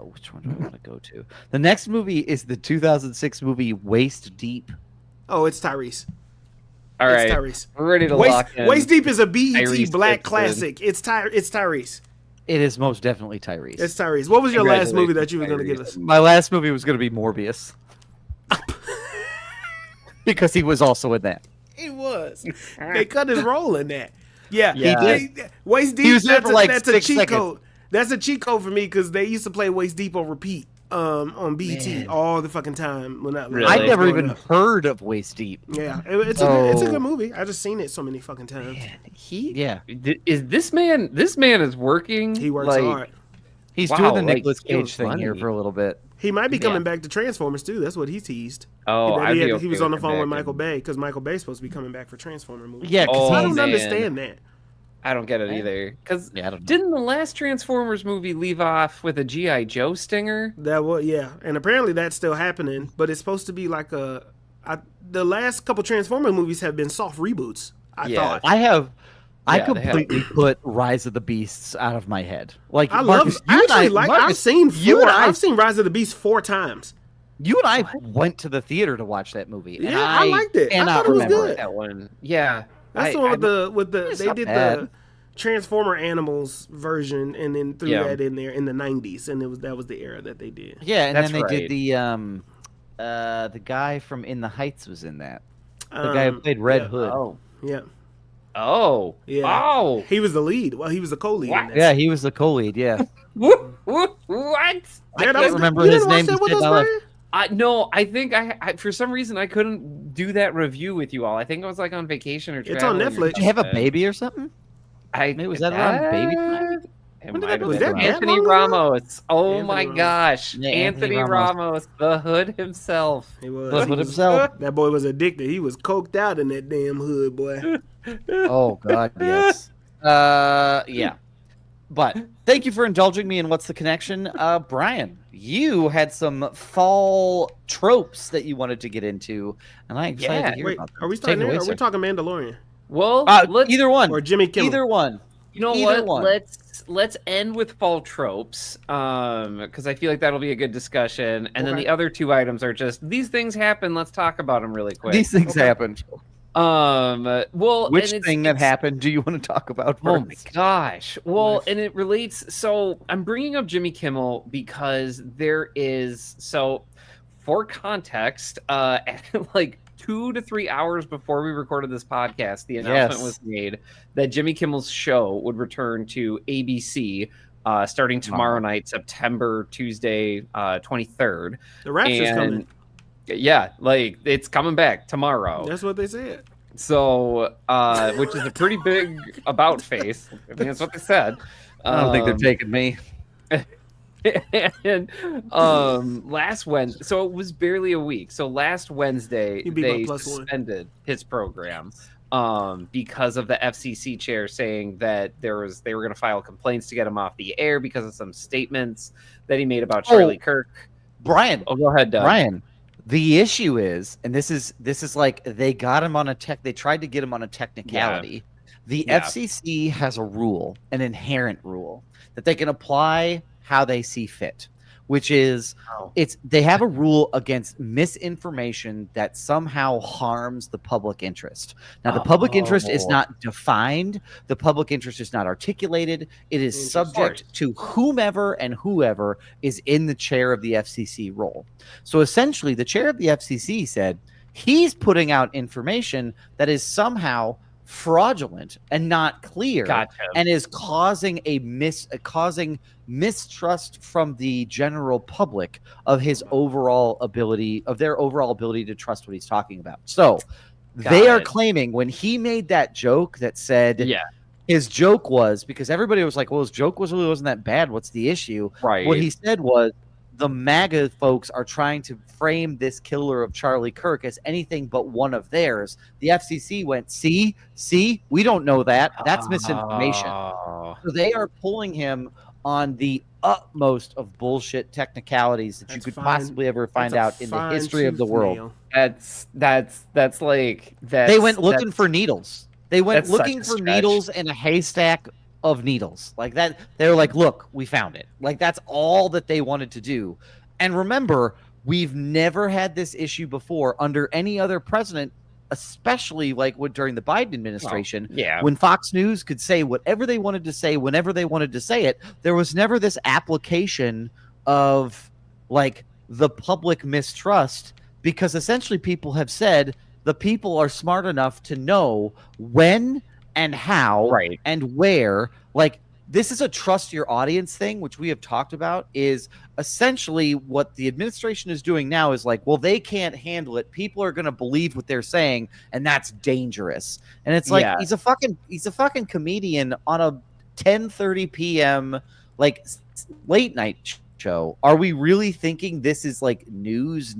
Which one do I want to go to? The next movie is the 2006 movie Waist Deep.
Oh, it's Tyrese.
All
It's
right.
Tyrese.
We're ready to lock in.
Waist Deep is a BET
Tyrese
black
Gibson.
classic. It's Tyrese.
It is most definitely Tyrese.
It's Tyrese. What was your last movie that
Congratulations,
you were going to give
Tyrese.
us?
My last movie was going to be Morbius. Because he was also in that.
He was. They cut his role in that. Yeah,
Yeah.
he did. Waist Deep.
He was there for like
that's a
6
cheat
seconds.
code. That's a cheat code for me because they used to play Waist Deep on repeat on BET
Man.
all the fucking time. When
Really?
I'd never
growing
even
up.
heard of Waist Deep.
Yeah, it's a
Oh.
good movie. I just seen it so many fucking times.
Yeah.
Is this man? This man is working.
He works
like,
hard.
He's
Wow,
doing the
like,
Nicolas
it was
Cage thing here
funny.
for a little bit.
He might be coming
Yeah.
back to Transformers too. That's what he teased.
Oh,
That
I'd
he,
be
had-
okay
he was
with
on the
him
phone with
back
Michael
in-
Bay because Michael Bay's supposed to be coming back for Transformer movies.
Yeah, 'cause
Oh,
I don't
man.
understand that.
I don't get it either. Because
Yeah, I don't know.
didn't the last Transformers movie leave off with a GI Joe stinger?
That was and apparently that's still happening. But it's supposed to be like the last couple Transformer movies have been soft reboots. I
Yeah.
thought.
I
Yeah, they have.
completely put Rise of the Beasts out of my head. Like
I
Marcus,
love. I actually like.
Marcus,
I've seen
you
four.
and I-
I've seen Rise of the Beast 4 times.
you and I went to the theater to watch that movie. and
Yeah, I liked it. I
cannot
thought it was
remember
good.
it.
That one. Yeah.
That's the one with the
It's
they
not
did
bad.
the Transformer Animals version and then threw
Yeah.
that in there in the 90s and that was the era that they did.
Yeah, and
That's
then they
right.
did the guy from In the Heights was in that. The guy who played Red
yeah.
Hood.
Oh.
Yeah.
Oh.
Yeah.
Oh.
He was the lead. Well, he was the co-lead.
What?
In that.
Yeah, he was the co-lead. Yeah,
What?
I
Yeah,
can't
that was-
remember
you
his
didn't watch
name.
that with
He's
us,
dead now.
Brian?
No, I think I for some reason I couldn't do that review with you all. I think I was like on vacation or
It's on
traveling or
Netflix.
Did you have a
something.
baby or something?
Maybe
was that around baby time?
It
When did
might
that
have
was
been
that
around.
that
Anthony
long ago?
Ramos. Oh
Anthony
my
Ramos.
Yeah,
gosh.
Anthony
Anthony
Ramos.
Ramos, the hood himself.
He was.
The
He
Hood
was-
himself.
That boy was addicted. He was coked out in that damn hood, boy.
Oh God, yes. Yeah. But thank you for indulging me in What's the Connection. Brian, you had some fall tropes that you wanted to get into, and I'm excited
Yeah.
to hear
Wait,
about them.
are we
Take
starting
it
there?
away,
Or are we
sir.
talking Mandalorian?
Well, let's
Either one.
Or Jimmy Kimmel?
Either one.
you know
either
what?
one.
Let's end with fall tropes. Because I feel like that'll be a good discussion. And then
Okay.
the other two items are just these things happen, let's talk about them really quick.
These things
Okay.
happen.
Well,
Which
and
thing that happened do you want to talk about first?
Oh my gosh. Well, and it relates. So I'm bringing up Jimmy Kimmel because there is, so for context, like 2 to 3 hours before we recorded this podcast, the announcement was
Yes.
made that Jimmy Kimmel's show would return to ABC starting tomorrow night, Tuesday, 23rd.
The Rapture's coming.
Yeah, like it's coming back tomorrow.
That's what they said.
So, which is a pretty big about face. I mean, that's what they said.
I don't think they're taking me.
And last Wednesday, so it was barely a week. So last Wednesday,
You'd be
they
my +1.
suspended his program because of the FCC chair saying that they were going to file complaints to get him off the air because of some statements that he made about Charlie Kirk.
Brian.
Oh, go ahead, Doug.
Brian. The issue is, and this is like they got him on they tried to get him on a technicality. Yeah. The FCC has a rule, an inherent rule that they can apply how they see fit, which is they have a rule against misinformation that somehow harms the public interest. Now, the public interest is not defined. The public interest is not articulated. It is subject to whomever and whoever is in the chair of the FCC role. So essentially, the chair of the FCC said he's putting out information that is somehow fraudulent and not clear, and is causing causing mistrust from the general public of his overall ability, of their overall ability to trust what he's talking about. So they are claiming when he made that joke that said, his joke was, because everybody was like, well, his joke really wasn't that bad. What's the issue? Right. What he said was, the MAGA folks are trying to frame this killer of Charlie Kirk as anything but one of theirs. The FCC went, see, we don't know that. That's misinformation. So they are pulling him on the utmost of bullshit technicalities that you could possibly ever find out in the history of the world.
That's like that.
They went looking for needles. They went looking for needles in a haystack of needles like that. They're like, look, we found it. Like, that's all that they wanted to do. And remember, we've never had this issue before under any other president, especially like during the Biden administration. When Fox News could say whatever they wanted to say whenever they wanted to say it, there was never this application of like the public mistrust, because essentially people have said the people are smart enough to know when and how and where. Like, this is a trust your audience thing, which we have talked about. Is essentially what the administration is doing now is like, well, they can't handle it. People are going to believe what they're saying, and that's dangerous. And it's like, he's a fucking comedian on a 10:30 p.m. like late night show. Are we really thinking this is like news?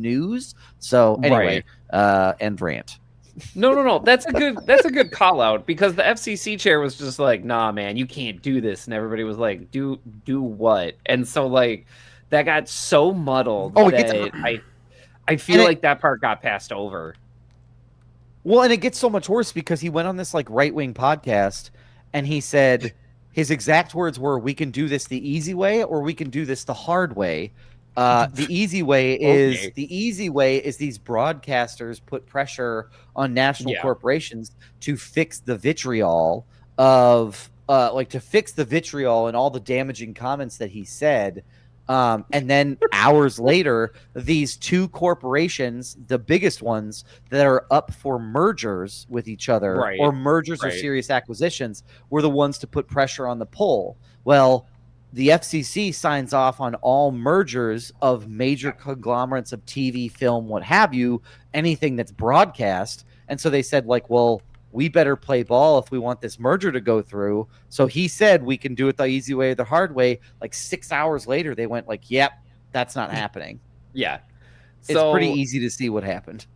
So anyway, end rant.
No. That's a good call out, because the FCC chair was just like, nah, man, you can't do this. And everybody was like, do what? And so like that got so muddled that I feel like that part got passed over.
Well, and it gets so much worse because he went on this like right-wing podcast and he said his exact words were, we can do this the easy way or we can do this the hard way. The easy way is these broadcasters put pressure on national corporations to fix the vitriol of to fix the vitriol and all the damaging comments that he said. And then hours later, these two corporations, the biggest ones that are up for mergers with each other or mergers or serious acquisitions, were the ones to put pressure on the poll. Well, the FCC signs off on all mergers of major conglomerates of TV, film, what have you, anything that's broadcast. And so they said, like, well, we better play ball if we want this merger to go through. So he said we can do it the easy way or the hard way. Like 6 hours later, they went like, yep, that's not happening.
Yeah.
It's pretty easy to see what happened.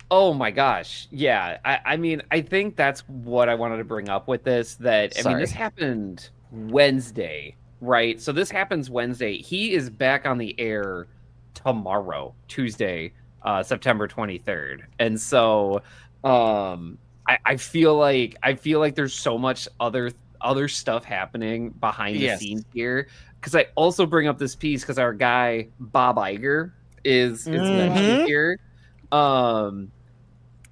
Oh my gosh. Yeah. I mean, I think that's what I wanted to bring up with this. I mean, this happened Wednesday. Right. So this happens Wednesday. He is back on the air tomorrow, Tuesday, September 23rd. And so I feel like there's so much other stuff happening behind the scenes here. Because I also bring up this piece because our guy Bob Iger is mentioned here.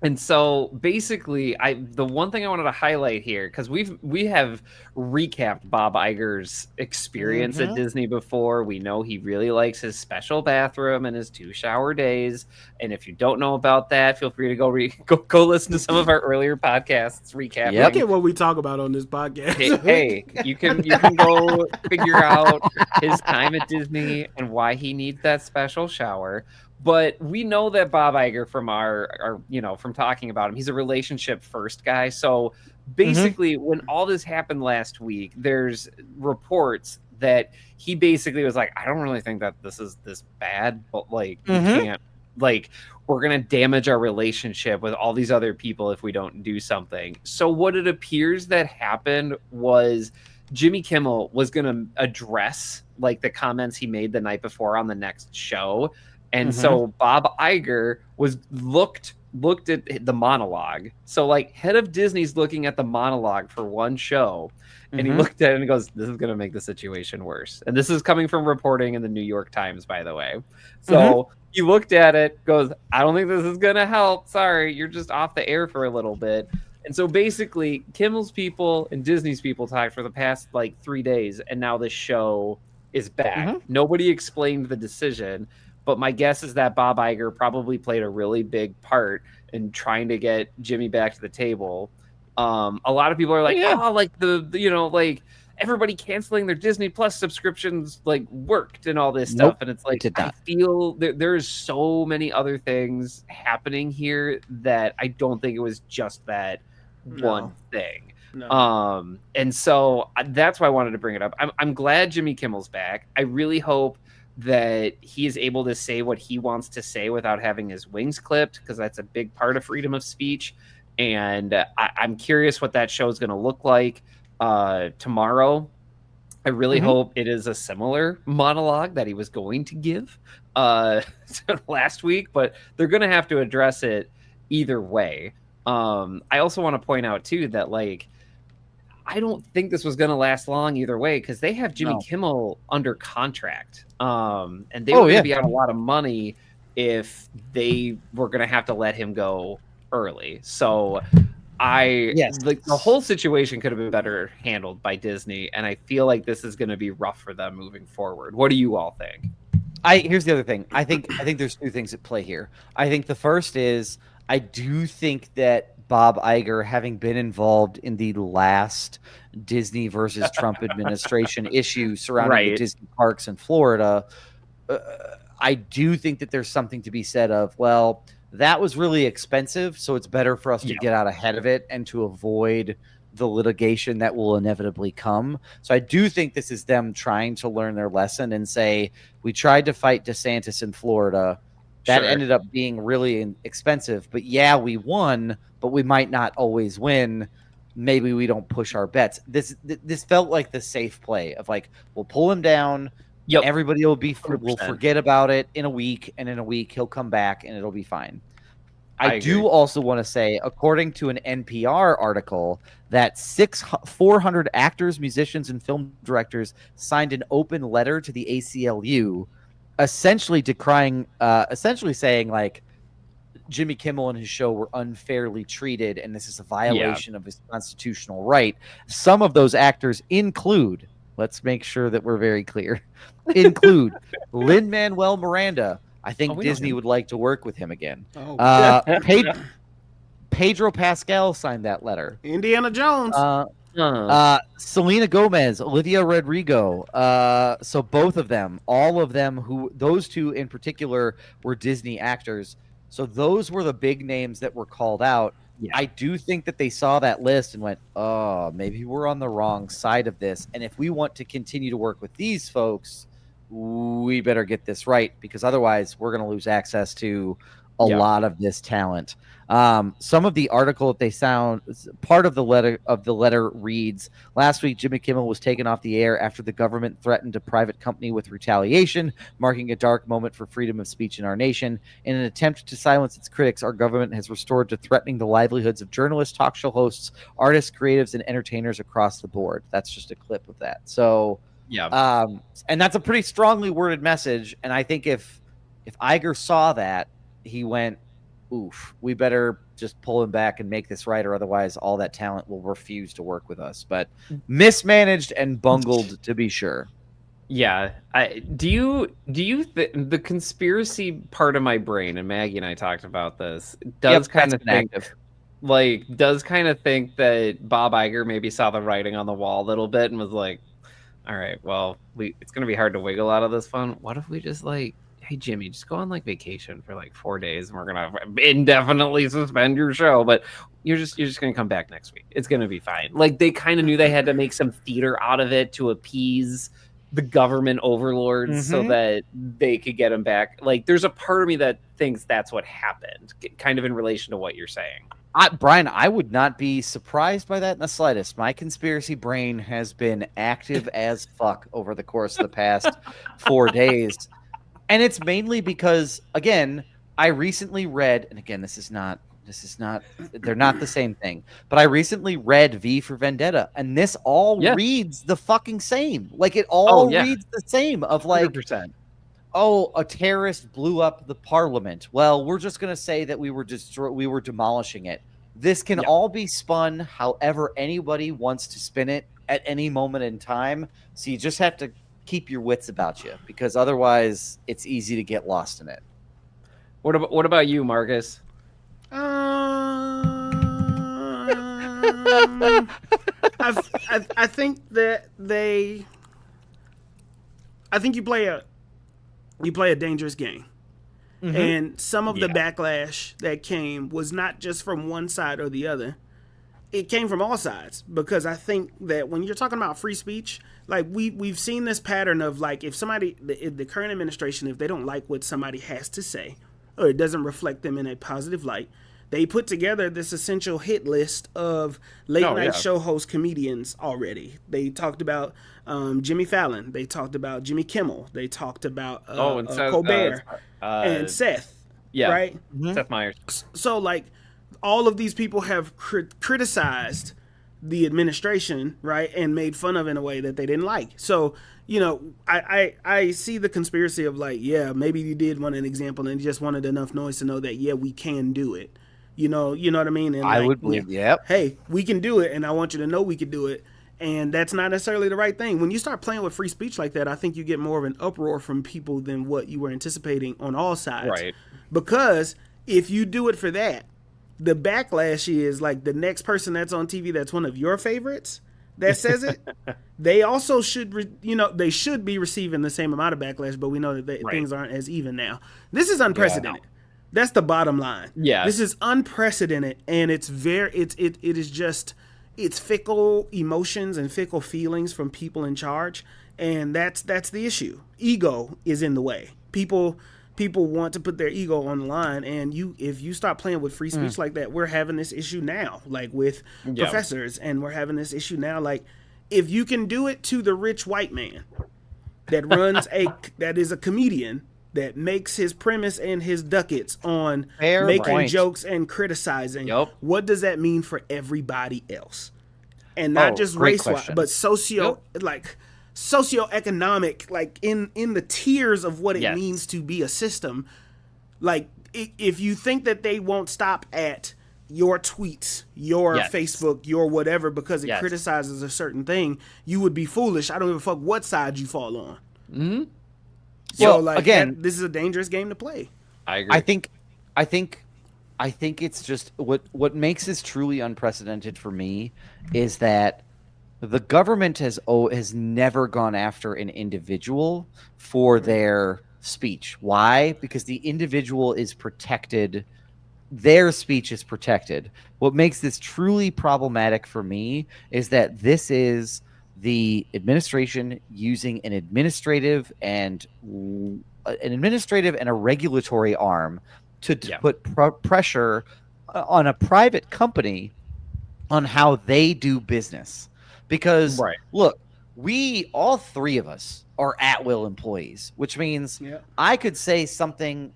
And so basically, the one thing I wanted to highlight here, because we have recapped Bob Iger's experience at
Mm-hmm.
Disney before. We know he really likes his special bathroom and his 2 shower days. And if you don't know about that, feel free to go listen to some of our earlier podcasts
Look
recapping.
at what we talk about on this podcast.
Hey, you can go figure out his time at Disney and why he needs that special shower. But we know that Bob Iger from our from talking about him, he's a relationship first guy. So
Mm-hmm.
basically, when all this happened last week, there's reports that he basically was like, I don't really think that this is this bad, but like we
Mm-hmm.
can't like we're gonna damage our relationship with all these other people if we don't do something. So what it appears that happened was Jimmy Kimmel was gonna address like the comments he made the night before on the next show. And
Mm-hmm.
so Bob Iger was looked at the monologue. So like head of Disney's looking at the monologue for one show, and he
Mm-hmm.
looked at it and goes, "This is going to make the situation worse." And this is coming from reporting in the New York Times, by the way.
Mm-hmm.
So he looked at it, goes, "I don't think this is going to help. Sorry, you're just off the air for a little bit." And so basically, Kimmel's people and Disney's people talked for the past like 3 days, and now this show is back.
Mm-hmm.
Nobody explained the decision, but my guess is that Bob Iger probably played a really big part in trying to get Jimmy back to the table. A lot of people are like,
Yeah.
oh, like like everybody canceling their Disney Plus subscriptions like worked and all this
Nope.
stuff. And it's
It
like,
did
I
not.
feel there's so many other things happening here that I don't think it was just that one
No.
thing.
No.
And so that's why I wanted to bring it up. I'm glad Jimmy Kimmel's back. I really hope that he is able to say what he wants to say without having his wings clipped, because that's a big part of freedom of speech. And I'm curious what that show is going to look like tomorrow. I really
Mm-hmm.
hope it is a similar monologue that he was going to give last week, but they're going to have to address it either way. I also want to point out too that like I don't think this was going to last long either way, because they have Jimmy
No.
Kimmel under contract, and they were
Oh
going to
yeah.
be out a lot of money if they were going to have to let him go early. So
Yes.
like the whole situation could have been better handled by Disney, and I feel like this is going to be rough for them moving forward. What do you all think?
Here's the other thing. I think there's two things at play here. I think the first is I do think that Bob Iger, having been involved in the last Disney versus Trump administration issue surrounding the
Right.
Disney parks in Florida, uh, I do think that there's something to be said of, well, that was really expensive, so it's better for us to
Yeah.
get out ahead of it and to avoid the litigation that will inevitably come. So I do think this is them trying to learn their lesson and say, we tried to fight DeSantis in Florida. That
Sure.
ended up being really expensive, but yeah, we won, but we might not always win. Maybe we don't push our bets. This felt like the safe play of like, we'll pull him down.
Yep.
Everybody will will
100%.
forget about it in a week, and in a week he'll come back and it'll be fine.
I
I do
agree.
also want to say, according to an NPR article, that 400 actors, musicians, and film directors signed an open letter to the ACLU, essentially essentially saying like Jimmy Kimmel and his show were unfairly treated, and this is a violation of his constitutional right. Some of those actors include, let's make sure that we're very clear, include Lin-Manuel Miranda. I think
we know
Disney
him.
would like to work with him again.
Oh,
Pedro Pascal signed that letter.
Indiana Jones.
Selena Gomez, Olivia Rodrigo. So both of them, all of them, who those two in particular were Disney actors. So those were the big names that were called out.
Yeah.
I do think that they saw that list and went, oh, maybe we're on the wrong side of this. And if we want to continue to work with these folks, we better get this right, because otherwise we're going to lose access to a lot of this talent. Some of the article that they sound, part of the letter reads, last week Jimmy Kimmel was taken off the air after the government threatened a private company with retaliation, marking a dark moment for freedom of speech in our nation. In an attempt to silence its critics, our government has resorted to threatening the livelihoods of journalists, talk show hosts, artists, creatives, and entertainers across the board. That's just a clip of that. So and that's a pretty strongly worded message. And I think if Iger saw that, he went, oof, we better just pull him back and make this right, or otherwise all that talent will refuse to work with us. But mismanaged and bungled, to be sure.
Yeah. The conspiracy part of my brain, and Maggie and I talked about this, does kind of think
active.
that Bob Iger maybe saw the writing on the wall a little bit and was like, all right, well, it's gonna be hard to wiggle out of this fun. What if we just like, hey Jimmy, just go on like vacation for like 4 days and we're gonna indefinitely suspend your show, but you're just gonna come back next week. It's gonna be fine. Like they kind of knew they had to make some theater out of it to appease the government overlords so that they could get him back. Like there's a part of me that thinks that's what happened, kind of in relation to what you're saying.
Brian, I would not be surprised by that in the slightest. My conspiracy brain has been active as fuck over the course of the past 4 days. And it's mainly because, again, I recently read, and again, they're not the same thing, but I recently read V for Vendetta, and this all reads the fucking same. Like, it all reads the same of like,
100%.
Oh, a terrorist blew up the parliament. Well, we're just going to say that we were demolishing it. This can all be spun however anybody wants to spin it at any moment in time. So you just have to keep your wits about you, because otherwise it's easy to get lost in it.
What about you, Marcus?
I think that I think you play a dangerous game. Mm-hmm. And some of the backlash that came was not just from one side or the other. It came from all sides, because I think that when you're talking about free speech, like we've seen this pattern of like, if somebody, the current administration, if they don't like what somebody has to say or it doesn't reflect them in a positive light, they put together this essential hit list of late night show host comedians already. They talked about Jimmy Fallon. They talked about Jimmy Kimmel. They talked about Colbert and Seth.
Yeah,
right.
Seth Meyers.
So like, all of these people have criticized the administration, right, and made fun of in a way that they didn't like. So, you know, I see the conspiracy of like, yeah, maybe you did want an example and just wanted enough noise to know that, yeah, we can do it. You know what I mean? And
I
like,
would believe,
hey, we can do it, and I want you to know we can do it. And that's not necessarily the right thing. When you start playing with free speech like that, I think you get more of an uproar from people than what you were anticipating on all sides.
Right.
Because if you do it for that, the backlash is like the next person that's on TV that's one of your favorites that says it, they also should, they should be receiving the same amount of backlash, but we know that things aren't as even now. This is unprecedented. Yeah, no. That's the bottom line. Yeah. This is unprecedented, and it is just, it's fickle emotions and fickle feelings from people in charge, and that's the issue. Ego is in the way. People want to put their ego on the line, and if you start playing with free speech like that, we're having this issue now, like with professors, and we're having this issue now. Like, if you can do it to the rich white man that runs that is a comedian that makes his premise and his ducats on making jokes and criticizing, what does that mean for everybody else? And not just race-wise, but socioeconomic, like in the tiers of what it means to be a system. Like, if you think that they won't stop at your tweets, your Facebook, your whatever, because it criticizes a certain thing, you would be foolish. I don't give a fuck what side you fall on.
Mm-hmm.
So, well, like, again, this is a dangerous game to play.
I agree.
I think it's just what makes this truly unprecedented for me is that the government has never gone after an individual for their speech. Why? Because the individual is protected. Their speech is protected. What makes this truly problematic for me is that this is the administration using an administrative and a regulatory arm to put pressure on a private company on how they do business. Because look, all three of us are at-will employees, which means I could say something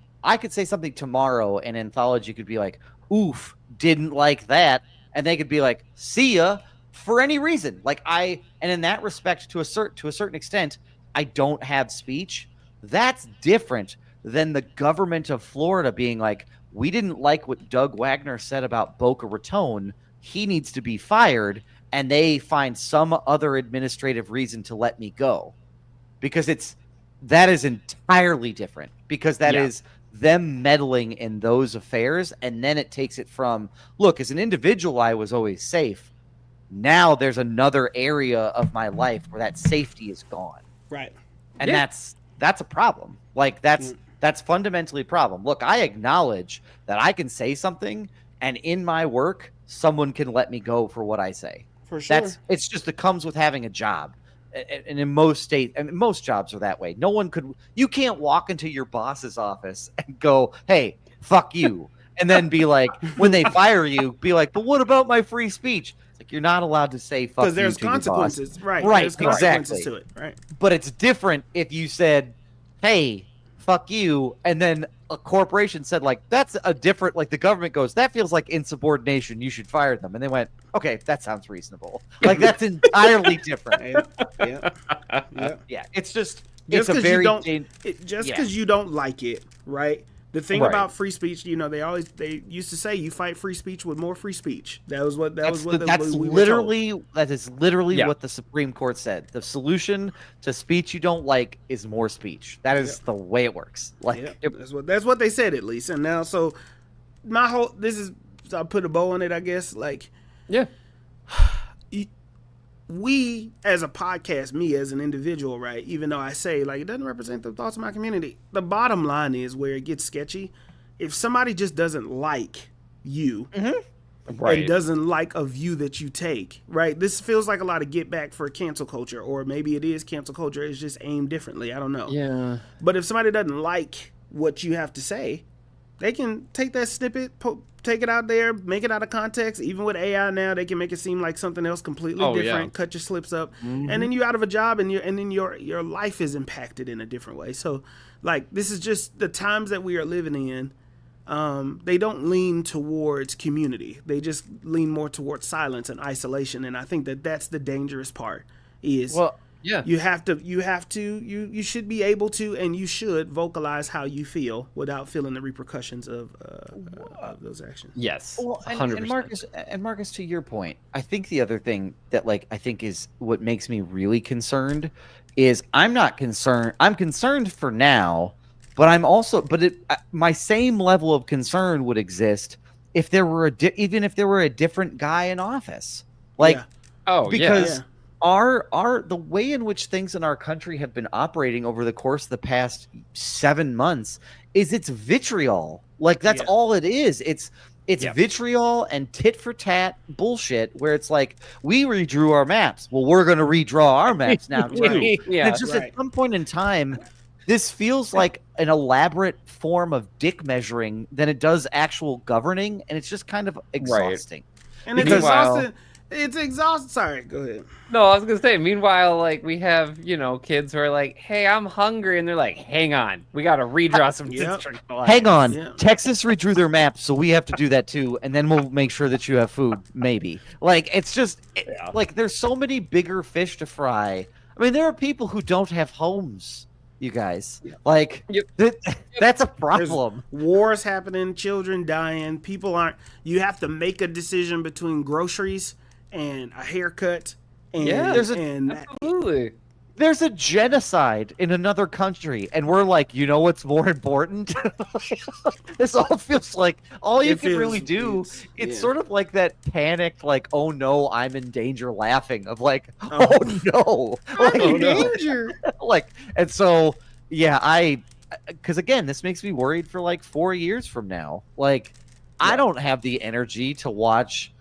tomorrow, and Anthology could be like, "Oof, didn't like that," and they could be like, "See ya," for any reason. Like, and in that respect, to a certain extent, I don't have speech. That's different than the government of Florida being like, we didn't like what Doug Wagner said about Boca Raton. He needs to be fired. And they find some other administrative reason to let me go, because that is entirely different, because that is them meddling in those affairs. And then it takes it from, look, as an individual, I was always safe. Now there's another area of my life where that safety is gone.
Right.
And that's a problem. Like that's fundamentally a problem. Look, I acknowledge that I can say something and in my work, someone can let me go for what I say.
For sure.
It's just, it comes with having a job. And in most states, and most jobs are that way. You can't walk into your boss's office and go, hey, fuck you. And then be like, when they fire you, be like, but what about my free speech? It's like, you're not allowed to say fuck you.
Because there's consequences. Right.
Right.
There's consequences
Exactly.
to it. Right.
But it's different if you said, hey, fuck you, and then a corporation said, like, that's a different, like, the government goes, that feels like insubordination, you should fire them. And they went, okay, that sounds reasonable. Like, that's entirely different. Yeah, it's just it's a very
just because you don't like it, right? The thing about free speech, you know, they used to say you fight free speech with more free speech. That is literally what the Supreme Court said. The solution to speech you don't like is more speech. That is the way it works. Like that's what they said, at least. And now, so I'll put a bow on it, I guess. Like, we as a podcast, me as an individual, right? Even though I say, like, it doesn't represent the thoughts of my community. The bottom line is where it gets sketchy. If somebody just doesn't like you and doesn't like a view that you take, right? This feels like a lot of get back for cancel culture, or maybe it is cancel culture. It's just aimed differently. I don't know.
Yeah.
But if somebody doesn't like what you have to say, they can take that snippet, take it out there, make it out of context. Even with AI now, they can make it seem like something else completely different. Cut your slips up, and then you're out of a job, and then your life is impacted in a different way. So, like, this is just the times that we are living in. They don't lean towards community. They just lean more towards silence and isolation. And I think that that's the dangerous part. You should be able to, and you should vocalize how you feel without feeling the repercussions of those actions.
Yes.
Well,
100%.
and Marcus, to your point, I think the other thing that, like, I think is what makes me really concerned is I'm not concerned. I'm concerned for now, but I'm also, my same level of concern would exist if there were even if there were a different guy in office, like, because the way in which things in our country have been operating over the course of the past 7 months is it's vitriol. Like, that's all it is. It's vitriol and tit for tat bullshit where it's like, we redrew our maps. Well, we're going to redraw our maps now too. And it's just at some point in time, this feels like an elaborate form of dick measuring than it does actual governing. And it's just kind of exhausting.
And it's exhausting. It's exhausting. Sorry, go ahead.
No, I was gonna say. Meanwhile, like, we have, kids who are like, "Hey, I'm hungry," and they're like, "Hang on, we gotta redraw some district lines."
Hang on, Texas redrew their maps, so we have to do that too, and then we'll make sure that you have food. Maybe. Like, it's just like there's so many bigger fish to fry. I mean, there are people who don't have homes. You guys, like, that's a problem.
There's wars happening, children dying, people aren't. You have to make a decision between groceries and a haircut. And,
absolutely.
There's a genocide in another country, and we're like, you know what's more important? This all feels like all you can really do. It's sort of like that panicked, like, oh no, I'm in danger laughing of like, oh no.
I'm in danger.
Like, and so, because again, this makes me worried for like 4 years from now. Like, I don't have the energy to watch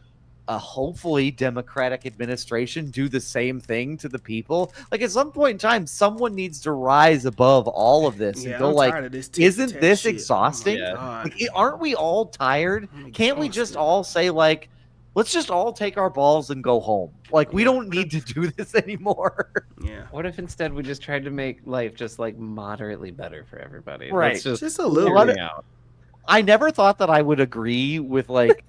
a hopefully democratic administration do the same thing to the people. Like, at some point in time, someone needs to rise above all of this and go like, isn't this exhausting? Like, aren't we all tired? Can't we just all say, like, let's just all take our balls and go home? Like, we don't need to do this anymore.
What if instead we just tried to make life just like moderately better for everybody?
Right.
Just a little bit.
I never thought that I would agree with, like,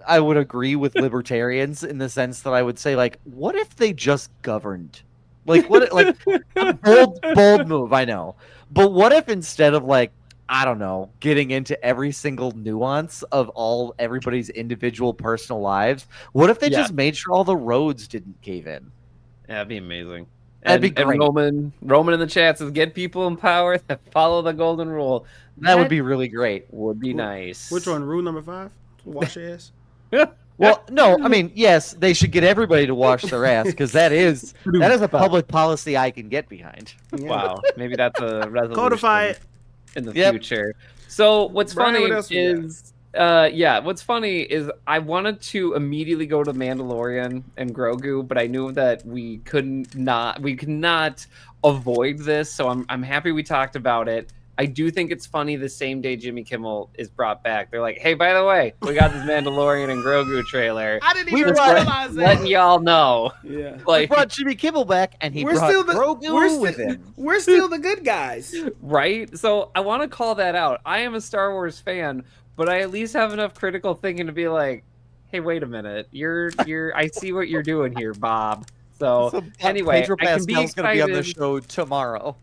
I would agree with libertarians in the sense that I would say, like, what if they just governed? Like, what, like, a bold move, I know. But what if instead of, like, I don't know, getting into every single nuance of everybody's individual personal lives. What if they
Yeah.
just made sure all the roads didn't cave in?
Yeah, that'd be amazing.
That'd be
And
great.
Roman in the chat says, "Get people in power that follow the golden rule."
That would be really great.
Would be nice.
Which one? Rule number 5? Wash your ass.
Well, no, I mean, yes, they should get everybody to wash their ass because that is a public policy I can get behind.
Yeah.
Wow, maybe that's a resolution
Codify it.
in the
Yep.
future. So what's
Brian,
funny
what else we got?
is, what's funny is I wanted to immediately go to Mandalorian and Grogu, but I knew that we could not avoid this. So I'm happy we talked about it. I do think it's funny the same day Jimmy Kimmel is brought back. They're like, hey, by the way, we got this Mandalorian and Grogu trailer.
I didn't
We
even
brought-
realize that.
Letting y'all know.
Yeah.
We
Like,
brought Jimmy Kimmel back, and he
We're
brought
still the
Grogu with him.
We're still the good guys.
right? So I want to call that out. I am a Star Wars fan, but I at least have enough critical thinking to be like, hey, wait a minute. I see what you're doing here, Bob. So anyway,
Pedro
I can be
Pascal's going to be on the
excited.
show tomorrow.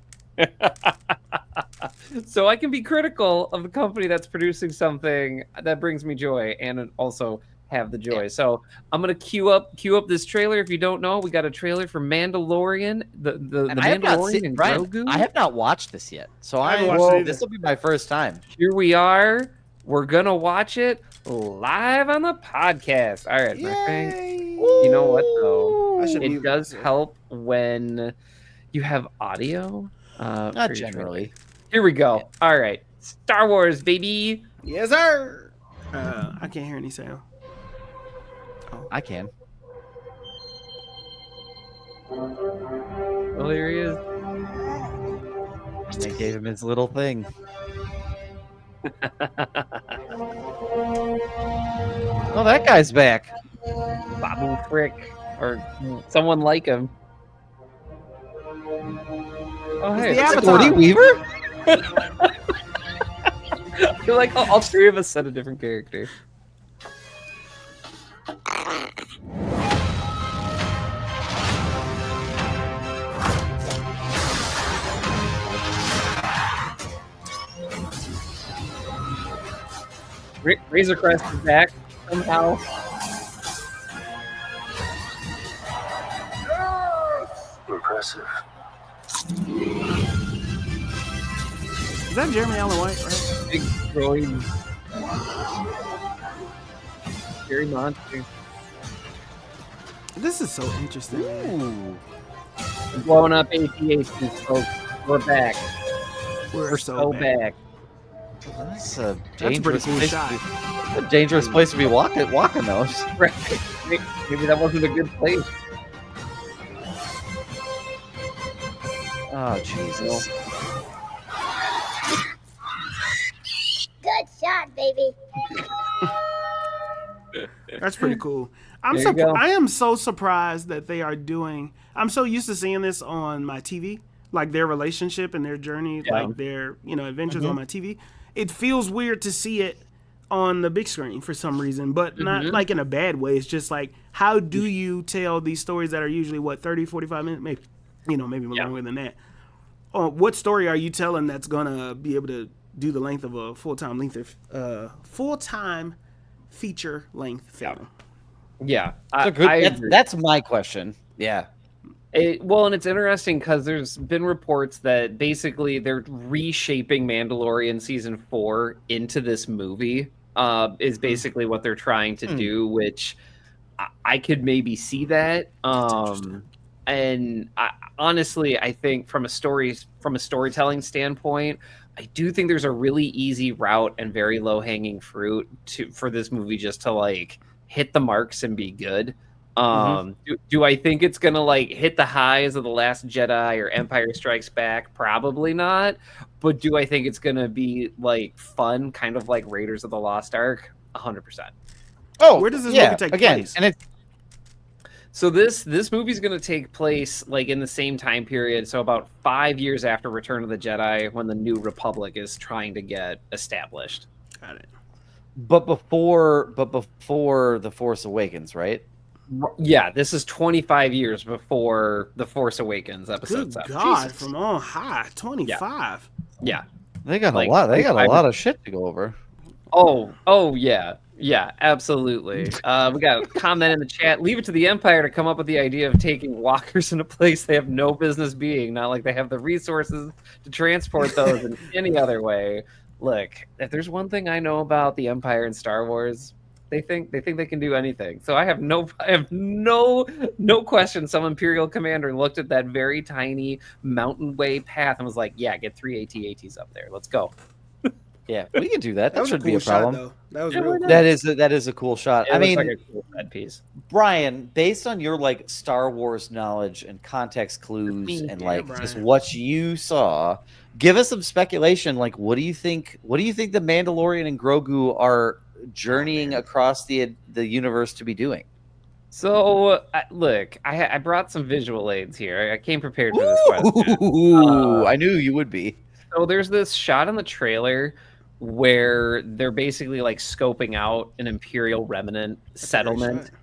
So I can be critical of the company that's producing something that brings me joy and also have the joy. So I'm gonna queue up this trailer. If you don't know, we got a trailer for Mandalorian, the
And I have not
Mandalorian
seen,
and
Brian,
Grogu.
I have not watched this yet, so
I haven't watched it either.
this will be my first time.
Here we are. We're gonna watch it live on the podcast. All right, my friend.
Yay.
You know what though?
I should
It
mute
does
myself.
help when you have audio.
Not
for your
generally.
trailer. Here we go. All right, Star Wars, baby.
Yes, sir. I can't hear any sound.
I can.
Well, here he is.
They gave him his little thing. Oh, that guy's back.
Babu Frick, or someone like him. Oh, hey,
the
it's
Avatar.
Sigourney Weaver? I feel like all three of us said a different character. Razor Crest is back somehow.
Impressive.
Is that Jeremy Allen White? Right?
Big growing scary monster.
This is so interesting. Man.
Ooh.
Blowing up AT-AT, folks. We're back.
We're
We're so back.
That's a
That's a pretty
dangerous
cool
place.
shot.
A dangerous place to be walking those.
Right. Maybe that wasn't a good place.
Oh Jesus!
Good shot, baby.
That's pretty cool.
There you go.
I am so surprised that they are doing. I'm so used to seeing this on my TV, like their relationship and their journey,
Yeah.
like their adventures on my TV. It feels weird to see it on the big screen for some reason, but not like in a bad way. It's just like, how do you tell these stories that are usually 30, 45 minutes, maybe maybe longer than that? What story are you telling that's gonna be able to do the length of a full-time feature length film?
Yeah,
That's my question. Yeah.
Well, and it's interesting because there's been reports that basically they're reshaping Mandalorian season 4 into this movie. Is basically what they're trying to do, which I could maybe see that. And honestly, I think from a storytelling standpoint, I do think there's a really easy route and very low hanging fruit for this movie just to like hit the marks and be good. Do I think it's gonna like hit the highs of The Last Jedi or Empire Strikes Back? Probably not. But do I think it's gonna be like fun, kind of like Raiders of the Lost Ark? 100%.
Oh,
Where does this movie take place?
And it's
So this movie's gonna take place like in the same time period, so about 5 years after Return of the Jedi, when the New Republic is trying to get established.
Got it.
but before The Force Awakens, right?
Yeah, this is 25 years before The Force Awakens episode
Good
7.
God,
Jesus.
from on high, 25.
Yeah.
They got
Like,
a lot. They got a
I-
lot of shit to go over.
Oh yeah. Yeah, absolutely. We got a comment in the chat. Leave it to the Empire to come up with the idea of taking walkers in a place they have no business being. Not like they have the resources to transport those in any other way. Look, if there's one thing I know about the Empire and Star Wars, they think they can do anything. So I have no question. Some Imperial commander looked at that very tiny mountain way path and was like, "Yeah, get 3 AT-ATs up there. Let's go."
Yeah, we can do that.
That
That
was a
should be
cool
a
shot,
problem.
though. That was
Yeah,
real
why
cool.
not?
That is a cool shot.
It
I
looks
mean,
like a cool set piece.
Brian, based on your like Star Wars knowledge and context clues
Me.
and
Yeah,
like
Brian.
just what you saw, give us some speculation. Like, what do you think? What do you think the Mandalorian and Grogu are journeying across the universe to be doing?
So, look, I brought some visual aids here. I came prepared for this question.
Ooh, I knew you would be.
So there's this shot in the trailer where they're basically like scoping out an Imperial remnant
That's a great
settlement.
shot.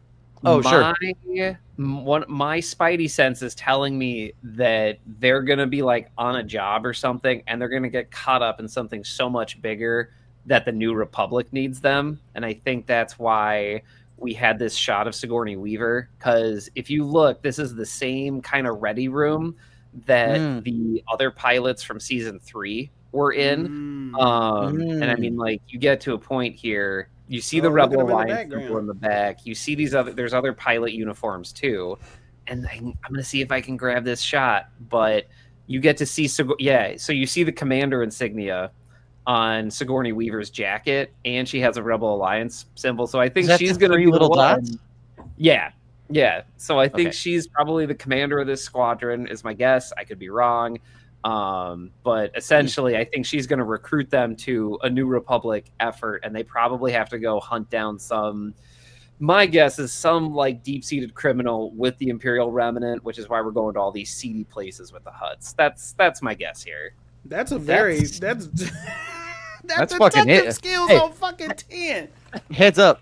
Oh, sure.
My spidey sense is telling me that they're gonna be like on a job or something, and they're gonna get caught up in something so much bigger that the New Republic needs them. And I think that's why we had this shot of Sigourney Weaver. Because if you look, this is the same kind of ready room that
Mm.
the other pilots from season 3 were in. And I mean, like, you get to a point here, you see the
Oh, look at
Rebel
them in the
Alliance
background.
symbol in the back. You see there's other pilot uniforms too. And I'm gonna see if I can grab this shot. But you get to see, so you see the commander insignia on Sigourney Weaver's jacket, and she has a Rebel Alliance symbol. So I think
Is that
she's
the
gonna
three
be the
little
one.
dots?
Yeah. So I think
Okay.
she's probably the commander of this squadron, is my guess. I could be wrong. But essentially, I think she's going to recruit them to a New Republic effort, and they probably have to go hunt down some. My guess is some like deep-seated criminal with the Imperial remnant, which is why we're going to all these seedy places with the Huts. That's my guess here.
That's a very
That's-
that's
fucking
detective
it.
skills
Hey.
on fucking 10.
Heads up.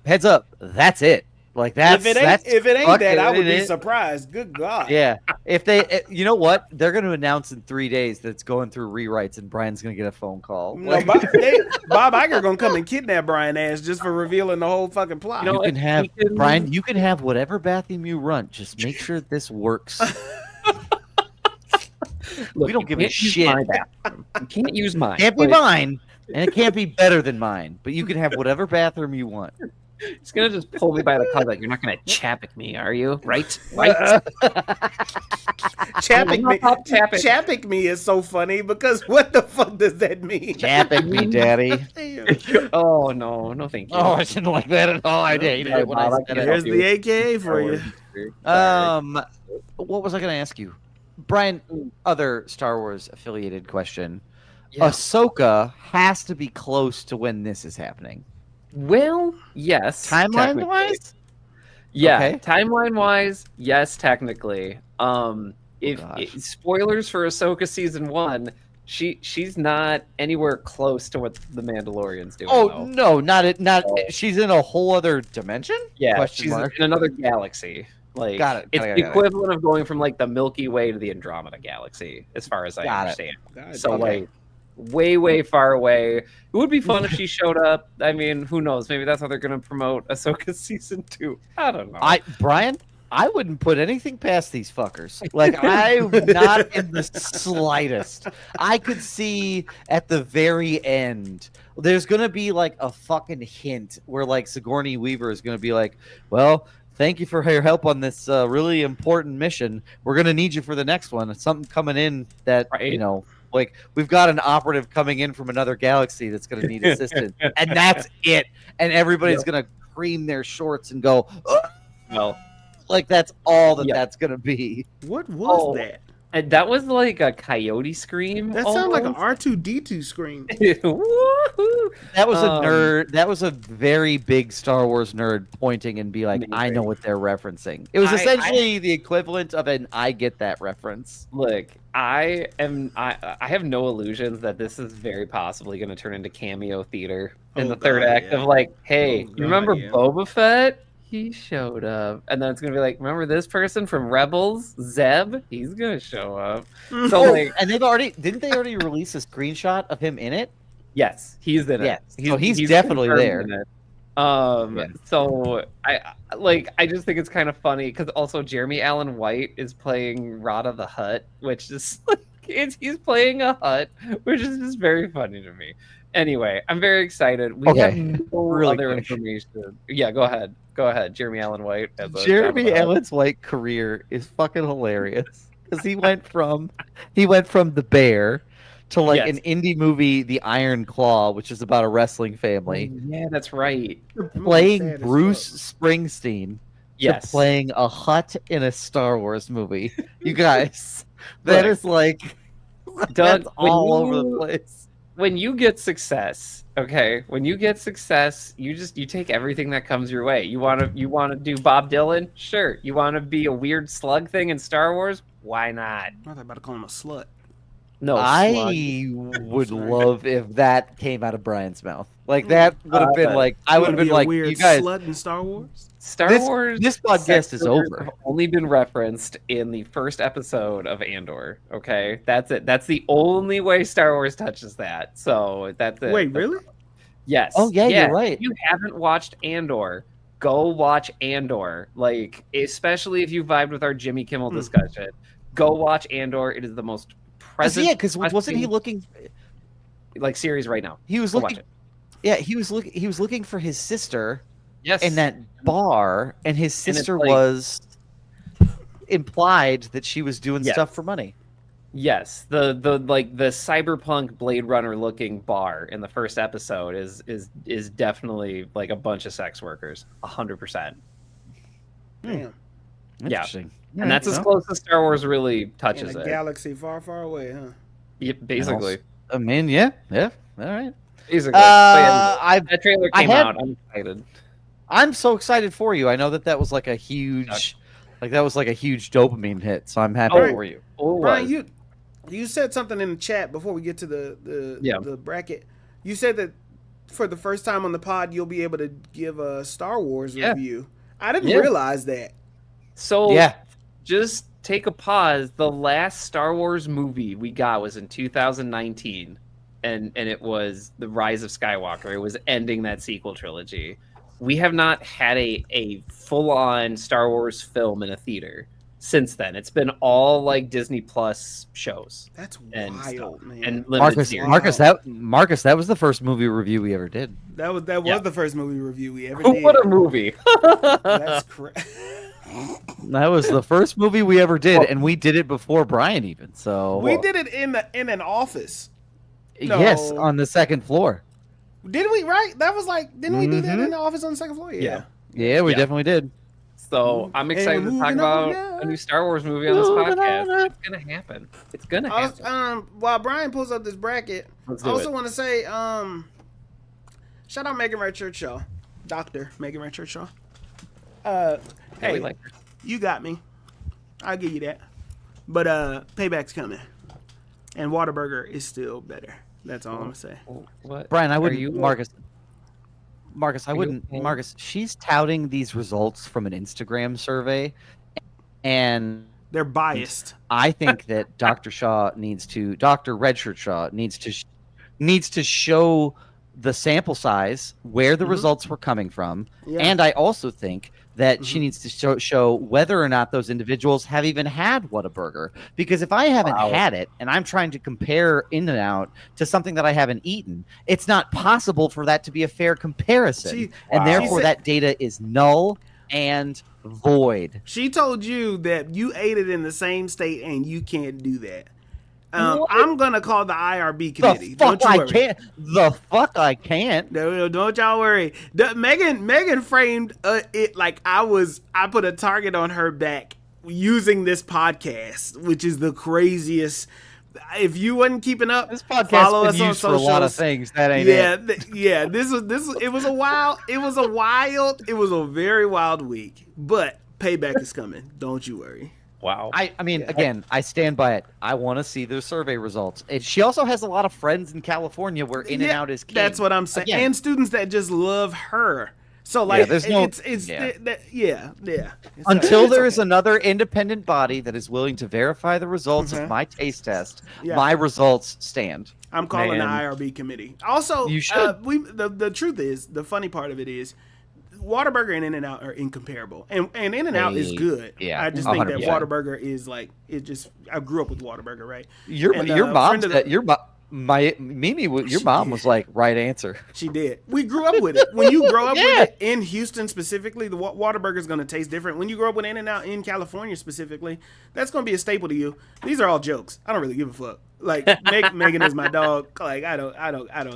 That's it. Like that's
If it
that's
ain't that,
fucking
I would be
it.
surprised. Good God.
Yeah. If they, you know what? They're going to announce in 3 days that it's going through rewrites, and Brian's going to get a phone call.
No, Bob Iger gonna come and kidnap Brian ass just for revealing the whole fucking plot.
You know
You can
what?
have
We can-
Brian. You can have whatever bathroom you run. Just make sure this works.
Look,
We don't
you
give a
can't use
shit.
my bathroom. You can't use mine.
Can't be
but
mine, and it can't be better than mine. But you can have whatever bathroom you want.
He's gonna just pull me by the collar. Like, you're not gonna Chapek me, are you? Right? Right?
Chapek me,
Pop Chapek.
Chapek me is so funny because what the fuck does that mean?
Chapping me, daddy.
Damn.
Oh no, thank you.
Oh, I didn't like that at all. I did.
Sorry,
When I
Bob, I
said
can't
it.
There's the AKA for you.
What was I going to ask you, Brian? Other Star Wars affiliated question.
Yeah.
Ahsoka has to be close to when this is happening.
Well, yes.
Timeline
technically.
wise?
Yeah,
Okay.
timeline wise, yes, technically. If
gosh.
spoilers for Ahsoka season 1, she's not anywhere close to what the Mandalorian's doing.
Oh
though.
no, not it. Not she's in a whole other dimension.
Yeah,
Question
she's
mark.
in another galaxy. Like,
Got it,
it's
got it,
the
got it.
equivalent of going from like the Milky Way to the Andromeda Galaxy, as far as I
Got it.
understand.
God
So
damn.
like way far away. It would be fun if she showed up. I mean, who knows? Maybe that's how they're gonna promote Ahsoka season 2. I don't know.
Brian, I wouldn't put anything past these fuckers. Like I'm not in the slightest. I could see at the very end, there's gonna be like a fucking hint where like Sigourney Weaver is gonna be like, well, thank you for your help on this really important mission. We're gonna need you for the next one. It's something coming in that
Right.
you know, like we've got an operative coming in from another galaxy that's gonna need assistance, and that's it. And everybody's gonna cream their shorts and go, "Ugh,"
well,
like that's all that
Yeah.
that's gonna be.
What was
Oh.
that?
and that was like a coyote scream.
That sounded like an
almost.
R2D2 scream.
Woohoo!
That was a
Um,
nerd. That was a very big Star Wars nerd pointing and be like, I know what they're referencing. It was essentially the equivalent of an I get that reference.
Look, I have no illusions that this is very possibly going to turn into cameo theater in
Oh,
the third
God,
act
yeah.
of like, hey,
Oh,
you remember
God, yeah.
Boba Fett? he showed up. And then it's gonna be like, remember this person from Rebels, Zeb? He's gonna show up. So like,
And didn't they already release a screenshot of him in it?
yes, he's in it.
Yes. So he's definitely
confirmed
there.
in it. So I just think it's kind of funny because also Jeremy Allen White is playing Rada the Hutt, which is like he's playing a Hutt, which is just very funny to me. Anyway, I'm very excited. We have no other information. Yeah, go ahead. Jeremy Allen White.
Jeremy Allen White's career is fucking hilarious because he went from The Bear to like an indie movie, The Iron Claw, which is about a wrestling family.
Yeah, that's right.
Playing Bruce Springsteen.
Yes.
To playing a Hutt in a Star Wars movie. You guys, that is like
Doug,
that's all over the place.
When you get success, okay, you take everything that comes your way. You want to do Bob Dylan? Sure. You want to be a weird slug thing in Star Wars? Why not?
I thought about to call him a slut.
No,
I would love if that came out of Brian's mouth. Like that would have been like I would have been like,
weird
you guys.
Slut in Star Wars.
Wars.
This podcast is over.
Have only been referenced in the first episode of Andor. Okay, that's it. That's the only way Star Wars touches that. So that's it.
Wait, really?
Yes.
Oh yeah, you're right.
If you haven't watched Andor, go watch Andor. Like, especially if you vibed with our Jimmy Kimmel discussion, go watch Andor. It is the most present.
Yeah, because wasn't he looking
like series right now?
He was
go
looking. Yeah, he was looking for his sister.
Yes.
In that bar, and his sister
like,
was implied that she was doing stuff for money.
Yes, the cyberpunk Blade Runner looking bar in the first episode is definitely like a bunch of sex workers, 100%.
Damn.
Interesting.
Yeah. And that's as close as Star Wars really touches
in a
it.
galaxy far, far away, huh?
Yeah, basically.
I mean, yeah, all right.
Basically. That trailer came out. I'm excited.
I'm so excited for you. I know that was like a huge, dopamine hit. So I'm happy for you.
Brian, you said something in the chat before we get to the bracket. You said that for the first time on the pod, you'll be able to give a Star Wars review. I didn't realize that.
So just take a pause. The last Star Wars movie we got was in 2019, and it was The Rise of Skywalker. It was ending that sequel trilogy. We have not had a full-on Star Wars film in a theater since then. It's been all like Disney Plus shows.
That's wild, man.
And
Marcus, that was the first movie review we ever did.
That was the first movie review we ever did.
What a movie!
That's crazy.
That was the first movie we ever did, and we did it before Brian even. So
we did it in an office. No.
Yes, on the second floor.
Did we? Right? That was like, didn't we do that in the office on the second floor? Yeah,
we definitely did.
So I'm excited to talk about a new Star Wars movie on this podcast. It's gonna happen. It's gonna happen.
While Brian pulls up this bracket, I also want to say, shout out Megan Red Church Shaw, Dr. Megan Red Church Shaw. Hey,
like
you got me. I'll give you that. But payback's coming, and Whataburger is still better. That's all I'm gonna say.
What?
Brian, I wouldn't. Marcus, I wouldn't. Marcus, she's touting these results from an Instagram survey, and
they're biased.
I think that Dr. Redshirt Shaw needs to show the sample size where the results were coming from, and I also think that she needs to show whether or not those individuals have even had Whataburger. Because if I haven't had it and I'm trying to compare In-N-Out to something that I haven't eaten, it's not possible for that to be a fair comparison. And therefore that data is null and void.
She told you that you ate it in the same state and you can't do that. I'm gonna call the IRB committee. Don't you worry.
The fuck I can't.
No, don't y'all worry. Megan framed it like I put a target on her back using this podcast, which is the craziest. If you wasn't keeping up,
this podcast
follow us
been
on
used
socials.
For a lot of things. That ain't it.
Yeah. This was it was a very wild week, but payback is coming. Don't you worry.
Wow.
I mean, again, I stand by it. I want to see the survey results. She also has a lot of friends in California where In-N-Out is king.
That's what I'm saying. Again. And students that just love her. So like,
there's no-
it's
yeah.
yeah. It's
Until
it's
there is
okay.
another independent body that is willing to verify the results of my taste test,
Yeah.
my results stand.
I'm calling
Man.
the IRB committee. Also,
You should.
the truth is, the funny part of it is, Whataburger and In-N-Out are incomparable, and In-N-Out is good.
Yeah,
I just think that
100%.
Whataburger is like, it just. I grew up with Whataburger, right?
Your
And,
mom
friend of the-
said your your mom was like right answer.
She did. We grew up with it. When you grow up
Yeah.
with it in Houston specifically, the Whataburger is going to taste different. When you grow up with In-N-Out in California specifically, that's going to be a staple to you. These are all jokes. I don't really give a fuck. Like Megan is my dog. Like I don't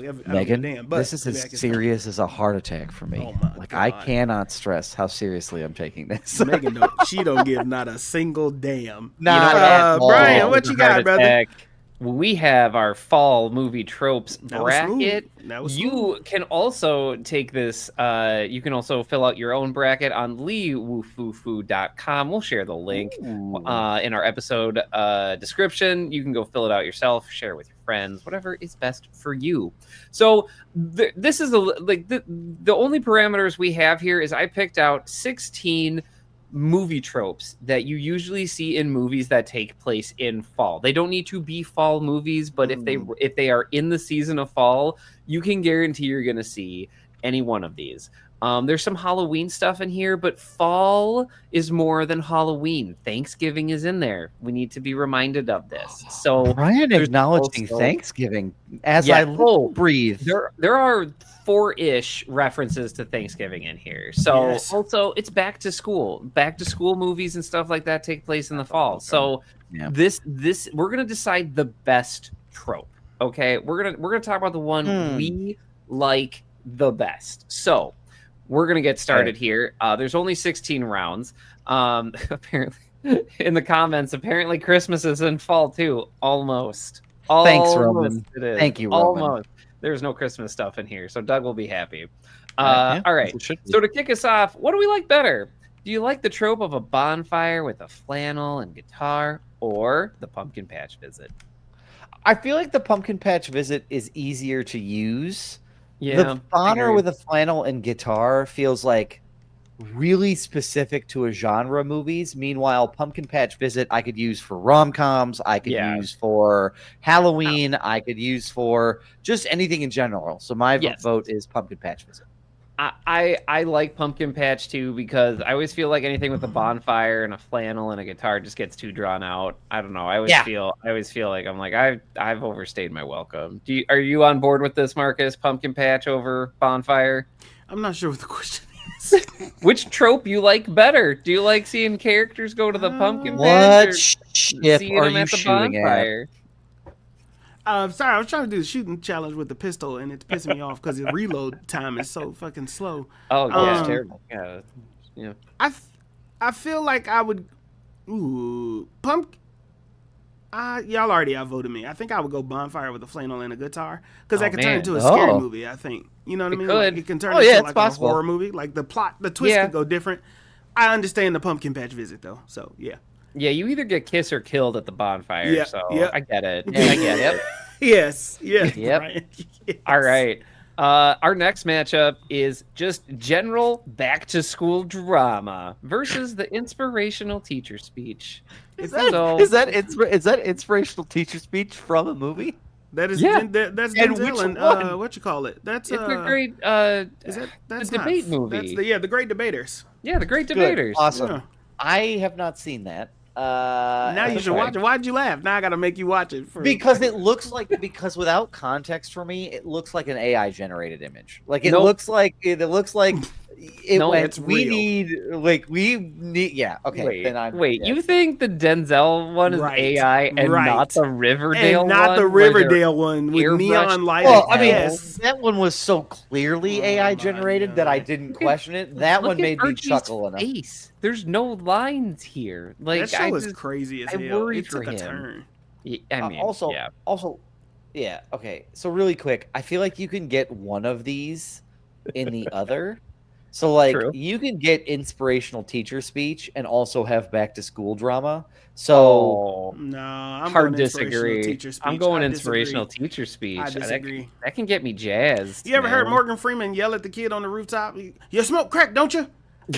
give
Megan,
a damn. But
this is as serious as a heart attack for me.
Oh my
like I
God.
cannot stress how seriously I'm taking this.
Megan she don't give not a single damn.
Not at all.
Brian, what you got,
Heart
brother?
attack. We have our fall movie tropes
That was smooth.
bracket.
That was
You can also take this. You can also fill out your own bracket on leewoofufu.com. We'll share the link in our episode description. You can go fill it out yourself, share it with your friends, whatever is best for you. So this is the only parameters we have here is I picked out 16 movie tropes that you usually see in movies that take place in fall. They don't need to be fall movies, but if they are in the season of fall, you can guarantee you're going to see any one of these. There's some Halloween stuff in here, but fall is more than Halloween. Thanksgiving is in there. We need to be reminded of this. So
Brian
there's
acknowledging
also-
Thanksgiving as
Yeah.
I breathe.
there are 4-ish references to Thanksgiving in here. So
Yes.
also it's back to school movies and stuff like that take place in the fall. So
Yeah.
this we're going to decide the best trope. Okay. We're going to talk about the one we like the best. So we're going to get started here. There's only 16 rounds. Apparently in the comments, apparently Christmas is in fall too. Almost.
Thanks,
Almost
Roman.
it is.
Thank you, Roman.
Almost. There's no Christmas stuff in here, so Doug will be happy.
Yeah,
All right.
it should be.
So to kick us off, what do we like better? Do you like the trope of a bonfire with a flannel and guitar, or the pumpkin patch visit?
I feel like the pumpkin patch visit is easier to use.
Yeah,
The Bonner with a flannel and guitar feels like really specific to a genre movies. Meanwhile, Pumpkin Patch Visit I could use for rom-coms, I could use for Halloween, I could use for just anything in general. So my vote is Pumpkin Patch Visit.
I like Pumpkin Patch too because I always feel like anything with a bonfire and a flannel and a guitar just gets too drawn out. I don't know. I always feel like I'm like I've overstayed my welcome. Are you on board with this, Marcus? Pumpkin Patch over bonfire?
I'm not sure what the question is.
Which trope you like better? Do you like seeing characters go to the pumpkin patch?
What
or
ship
seeing
are
them
you
at the
shooting
bonfire?
Sorry, I was trying to do the shooting challenge with the pistol, and it's pissing me off because the reload time is so fucking slow.
Oh, yeah,
Um,
terrible. Yeah.
I feel like I would. Y'all already outvoted me. I think I would go bonfire with a flannel and a guitar because that could turn into a scary movie. I think you know what I mean. Like, it can turn into like a horror movie. Like the twist could go different. I understand the pumpkin patch visit though, so yeah.
Yeah, you either get kissed or killed at the bonfire.
Yeah,
so
yeah.
I get it. I get it.
Yes.
Yep.
Brian. Yes.
All right. Our next matchup is just general back to school drama versus the inspirational teacher speech.
Is that inspirational teacher speech from a movie?
That is
Yeah.
that's
And
Denzel
which
and
one?
what you call it? That's
It's a great
is that that's
the
not-
debate movie.
That's the Great Debaters.
the Great
Good.
Debaters.
Awesome.
Yeah.
I have not seen that.
Now you should watch it. Why'd you laugh? Now I gotta make you watch it.
Because it looks like without context for me, it looks like an AI generated image. Like it
Nope.
looks like it
No,
went,
it's
we
real.
need okay.
Wait, you think the Denzel one is
Right,
AI and
right.
not the Riverdale
and not
one?
the
where they're-
Riverdale one with
airbrush-
neon lighting.
Well, I mean,
Yes.
that one was so clearly AI
my
generated
God.
that I didn't question it. That
Look
one
at
made me
Archie's
chuckle enough.
face. There's no lines here. Like
that show
I
is
just,
crazy as
I
hell.
worry
It
for
took a
him.
turn.
I mean,
also, yeah. Okay. So really quick, I feel like you can get one of these in the other. So like
True.
you can get inspirational teacher speech and also have back to school drama. So
Oh,
No, I'm
hard
going inspirational
disagree.
teacher speech.
I'm going
I
inspirational
disagree.
teacher speech.
I disagree.
That can get me jazzed.
You ever heard
man.
Morgan Freeman yell at the kid on the rooftop? You smoke crack, don't you?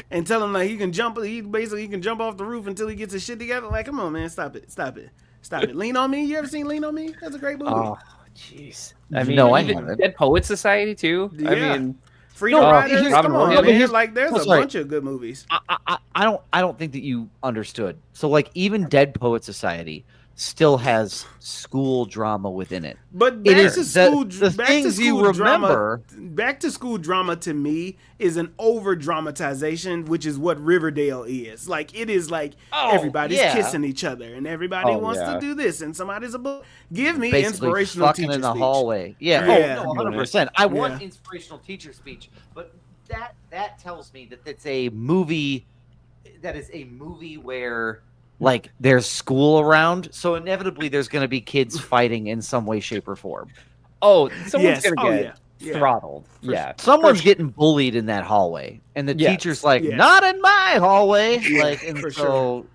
And tell him like he can jump. He can jump off the roof until he gets his shit together. Like, come on, man, stop it. Lean on Me. You ever seen Lean on Me? That's a great movie.
Oh, jeez. I mean,
No, I
even
haven't.
Dead Poets Society too. I
Yeah.
mean,
Freedom
No,
Riders.
here's-
Come on,
Robin Williams.
man. Like, there's a
sorry.
bunch of good movies.
I don't think that you understood. So like even Dead Poet Society still has school drama within it.
But
It
back
is
to school,
the
back to
things you
school drama.
remember.
Back to school drama to me is an over dramatization, which is what Riverdale is. Like it is like
Oh,
everybody's
yeah.
kissing each other and everybody
Oh,
wants
yeah.
to do this and somebody's a book. Give me
Basically
inspirational
fucking
teacher
in the
speech.
hallway. Yeah.
Yeah.
Oh, no, 100%. I want
Yeah.
inspirational teacher speech, but that tells me that it's a movie that is a movie where like there's school around, so inevitably there's going to be kids fighting in some way, shape, or form.
oh, someone's
Yes.
gonna
Oh,
get
yeah. Yeah.
throttled. Yeah.
Someone's getting bullied in that hallway, and the
Yes.
teacher's like,
Yeah.
"Not in my hallway!"
Yeah,
Like, and
for
so.
sure.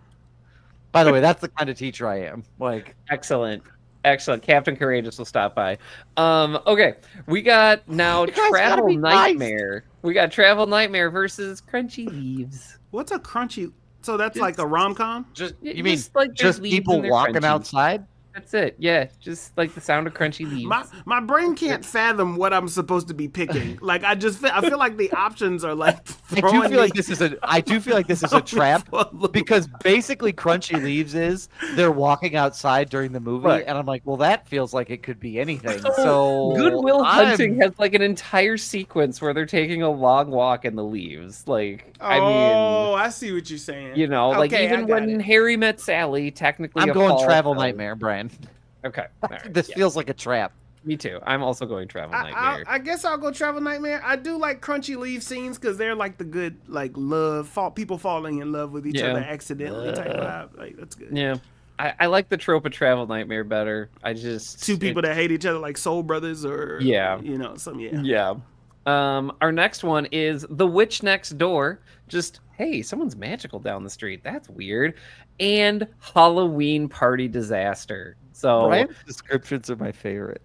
By the way, that's the kind of teacher I am. Like,
Excellent. Captain Courageous will stop by. Okay, we got now
You guys gotta
Travel
be nice.
Nightmare. We got Travel Nightmare versus Crunchy Leaves.
What's a crunchy? So that's
Just-
like a rom com.
just
Yeah,
you mean
just like there's
just
leaves
people
in their
walking
crunchies.
outside?
That's it. Yeah, just like the sound of crunchy leaves.
My brain can't fathom what I'm supposed to be picking. Like I feel like the options are like.
I do feel like this is a trap
because
because basically Crunchy Leaves is they're walking outside during the movie,
Right.
and I'm like, well, that feels like it could be anything. So
Goodwill
I'm-
Hunting has like an entire sequence where they're taking a long walk in the leaves. Like, I mean,
I see what you're saying.
you know, like
Okay, I
even
got
when
it.
Harry met Sally, technically,
I'm
a
going
fall
Travel
film.
Nightmare, Brian.
Okay, all right.
This
yeah.
feels like a trap.
Me too. I'm also going Travel Nightmare.
I guess I'll go Travel Nightmare. I do like crunchy leaf scenes because they're like the good like people falling in love with each
Yeah.
other accidentally type vibe. Like that's good.
Yeah, I like the trope of Travel Nightmare better. I just
Two people that hate each other like soul brothers or
Yeah.
you know some yeah.
Yeah. Our next one is The Witch Next Door. Just, hey, someone's magical down the street. That's weird. And Halloween Party Disaster. So,
Brian's descriptions are my favorite.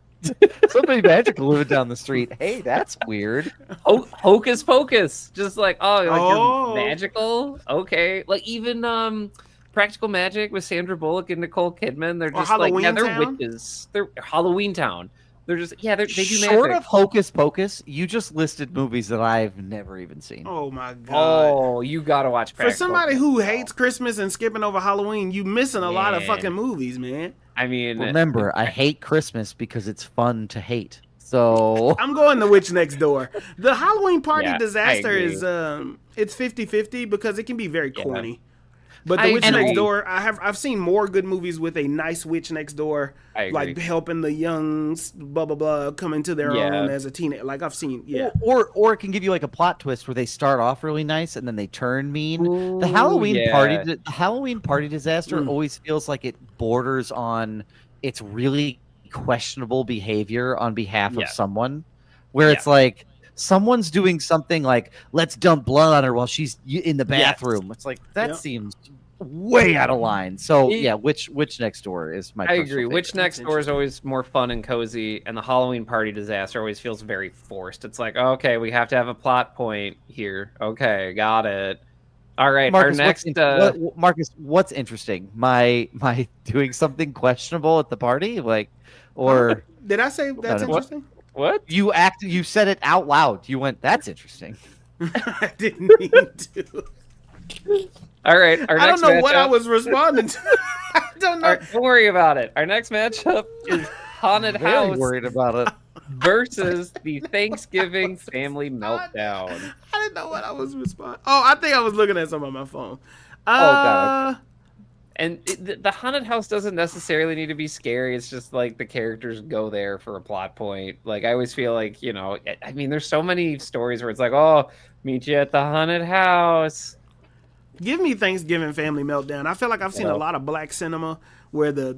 Somebody magical living down the street. Hey, that's weird.
Hocus Pocus. Just like, oh,
Oh.
you're magical? Okay. Like, even Practical Magic with Sandra Bullock and Nicole Kidman. They're
Or
just like, yeah,
Halloween
they're
Town?
witches. They're Halloween Town. They're just, yeah, they do
Short
magic.
of Hocus Pocus, you just listed movies that I've never even seen.
Oh my god.
Oh, you gotta watch
For
Practical
somebody who
Magic.
hates Christmas and skipping over Halloween, you missing a lot of
Yeah.
fucking movies, man.
I mean,
Remember, I hate Christmas because it's fun to hate. So
I'm going The Witch Next Door. The Halloween Party
Yeah, I
Disaster
agree.
is it's 50-50 because it can be very
Yeah.
corny. But The
I
Witch
agree.
Next Door, I've seen more good movies with a nice witch next door,
I agree.
like helping the young blah blah blah come into their
Yeah.
own as a teenager. Like I've seen, yeah.
or it can give you like a plot twist where they start off really nice and then they turn mean. The
Ooh,
Halloween
yeah.
the Halloween Party Disaster
Mm.
always feels like it borders on it's really questionable behavior on behalf
Yeah.
of someone, where it's like someone's doing something like let's dump blood on her while she's in the
Yes.
bathroom. It's like that
Yep.
seems way out of line. So
It-
yeah, Witch Next Door is my.
I
personal
agree.
favorite.
Witch Next Door is always more fun and cozy, and the Halloween Party Disaster always feels very forced. It's like, okay, we have to have a plot point here. Okay, got it. All right,
Marcus,
our next.
Marcus, what's interesting? My doing something questionable at the party, like, or
Did I say that's
What?
interesting?
What?
you said it out loud. You went, "That's interesting."
I didn't mean to.
All right, our
I
next
don't know what I
matchup-
was responding to. I don't know.
All right, don't worry about it. Our next matchup is Haunted
Very
House
worried about it.
versus the Thanksgiving Family Meltdown.
I didn't know what I was responding. Oh, I think I was looking at something on my phone.
God. And the haunted house doesn't necessarily need to be scary. It's just like the characters go there for a plot point. Like I always feel like, you know, I mean, there's so many stories where it's like, oh, meet you at the haunted house.
Give me Thanksgiving Family Meltdown. I feel like I've seen
Yeah.
a lot of black cinema where the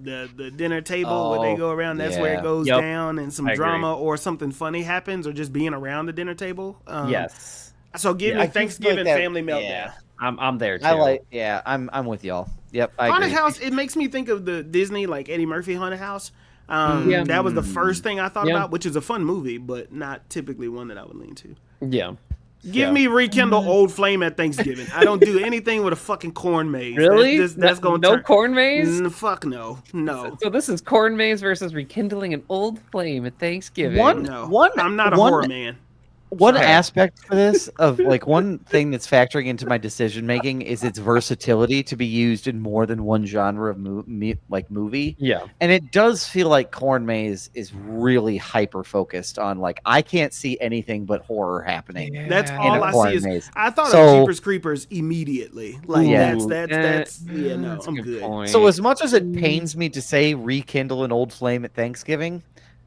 dinner table where they
Oh,
go around, that's where
yeah.
it goes
Yep.
down and some
I agree.
drama or something funny happens or just being around the dinner table.
Yes.
So give
Yeah,
me
I just feel like
Thanksgiving
that-
family meltdown.
yeah.
I'm there too.
I'm with y'all. Yep, I
Haunted
agree.
House, it makes me think of the Disney, like Eddie Murphy Haunted House.
Yeah.
That was the first thing I thought
Yeah.
about, which is a fun movie, but not typically one that I would lean to.
Yeah.
Give me Rekindle Old Flame at Thanksgiving. I don't do anything with a fucking corn maze.
Really?
That's going to
no
turn.
corn maze?
Fuck no. No.
So this is corn maze versus rekindling an old flame at Thanksgiving.
I'm not a horror man.
One
Okay.
aspect for this of like one thing that's factoring into my decision making is its versatility to be used in more than one genre of movie.
Yeah.
And it does feel like Corn Maze is really hyper focused on like I can't see anything but horror happening.
That's
Yeah.
all
in a
I
corn
see is.
maze.
I thought
So-
of Jeepers Creepers immediately. Like
Yeah.
that's yeah, no,
That's a
I'm good.
point.
So as much as it pains me to say rekindle an old flame at Thanksgiving,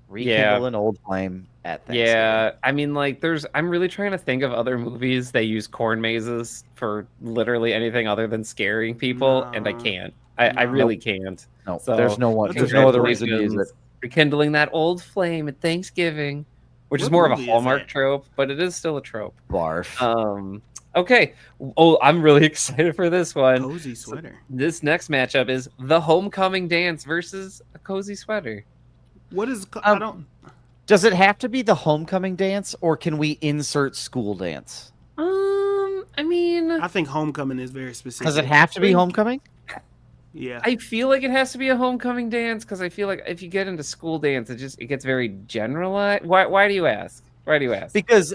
rekindle an old flame at Thanksgiving.
Yeah, I mean, like, I'm really trying to think of other movies that use corn mazes for literally anything other than scaring people, and I
No.
can't. I really can't.
No,
So,
there's no one.
that's
There's no other reason to use it.
Congratulations. Rekindling that old flame at Thanksgiving, which is
What
more of a
movie is
Hallmark
that?
trope, but it is still a trope.
Barf.
Okay. Oh, I'm really excited for this one.
Cozy sweater.
This next matchup is the homecoming dance versus a cozy sweater.
What is I don't
Does it have to be the homecoming dance, or can we insert school dance?
I mean,
I think homecoming is very specific.
Does it have to be homecoming?
Yeah.
I feel like it has to be a homecoming dance because I feel like if you get into school dance, it gets very generalized. Why do you ask? Why do you ask?
Because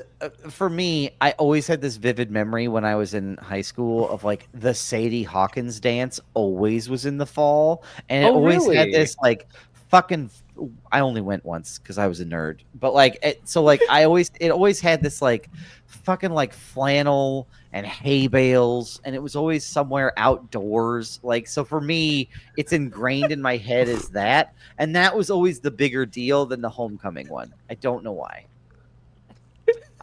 for me, I always had this vivid memory when I was in high school of like the Sadie Hawkins dance always was in the fall, and it
Oh,
always had
really?
this like fucking. I only went once because I was a nerd, but like it always had this like fucking like flannel and hay bales, and it was always somewhere outdoors. Like so for me, it's ingrained in my head as that, and that was always the bigger deal than the homecoming one. I don't know why.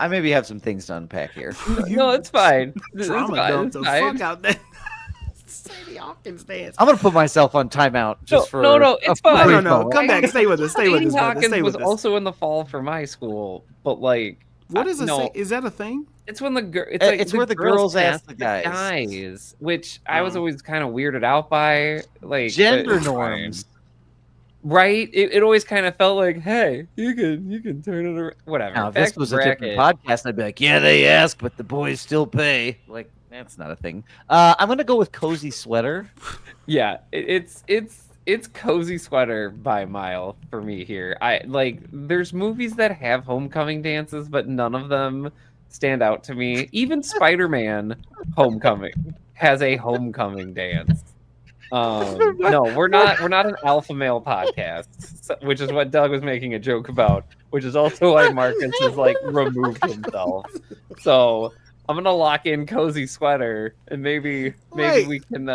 I maybe have some things to unpack here.
No, it's fine. It's
Trauma
fine.
dumped
It's
the
fine.
fuck out there. Sadie Hawkins dance.
I'm gonna put myself on timeout just for
No, it's
a
fine.
brief
No.
moment.
Come back. Stay with us. Stay with
Sadie
us, brother.
Hawkins
Stay
was
with us.
also in the fall for my school, but like,
What is
no,
is that a thing?
it's when the
It's where the girls ask the guys.
guys, which I was always kind of weirded out by, like
Gender
but it's
norms.
fine. Right? It always kind of felt like, hey, you can turn it around. Whatever.
Now, if
Back
this
to
was a
bracket.
different podcast, I'd be like, yeah, they ask, but the boys still pay. Like, that's not a thing. I'm gonna go with cozy sweater.
Yeah, it's cozy sweater by a mile for me here. I like there's movies that have homecoming dances, but none of them stand out to me. Even Spider-Man Homecoming has a homecoming dance. No, we're not an alpha male podcast, which is what Doug was making a joke about, which is also why Marcus has like removed himself. So I'm gonna lock in cozy sweater, and maybe we can.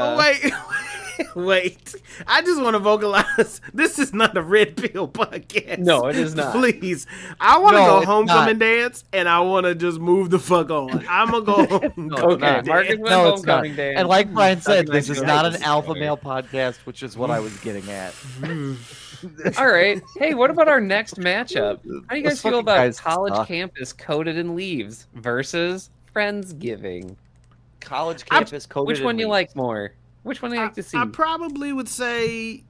Wait. I just want to vocalize. This is not a red pill podcast.
No, it is not.
Please. I want to
No,
go
it's
homecoming dance, and I want to just move the fuck on. I'm going to go homecoming
Okay,
dance.
Marcus went
No, it's not.
homecoming dance.
And like Brian said,
Doug
this
and
is
I
not
go
an
cozy
alpha
sweater.
male podcast, which is what I was getting at.
All right. Hey, what about our next matchup? How do you guys
Those
feel
fucking
about
guys
college
suck.
campus coated in leaves versus Friendsgiving?
College campus coded
Which
in
one do you
leaves.
like more? Which one do you like to see?
I probably would say,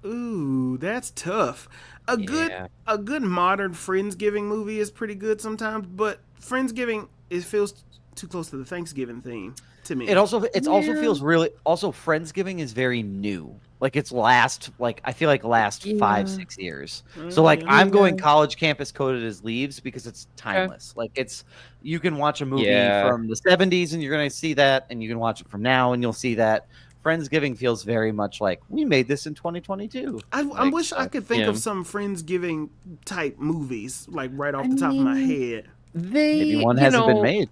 ooh, that's tough. A
Yeah.
good modern Friendsgiving movie is pretty good sometimes, but Friendsgiving it feels too close to the Thanksgiving theme to me.
It also
Yeah.
feels really also Friendsgiving is very new. Like it's last 5-6 years. So like I'm going college campus coded as leaves because it's timeless. Like it's you can watch a movie
Yeah.
from the 70s and you're gonna see that, and you can watch it from now and you'll see that. Friendsgiving feels very much like we made this in 2022.
I
Like,
wish I could think
yeah.
of some Friendsgiving type movies, like right off the top of my head.
Maybe one hasn't been made.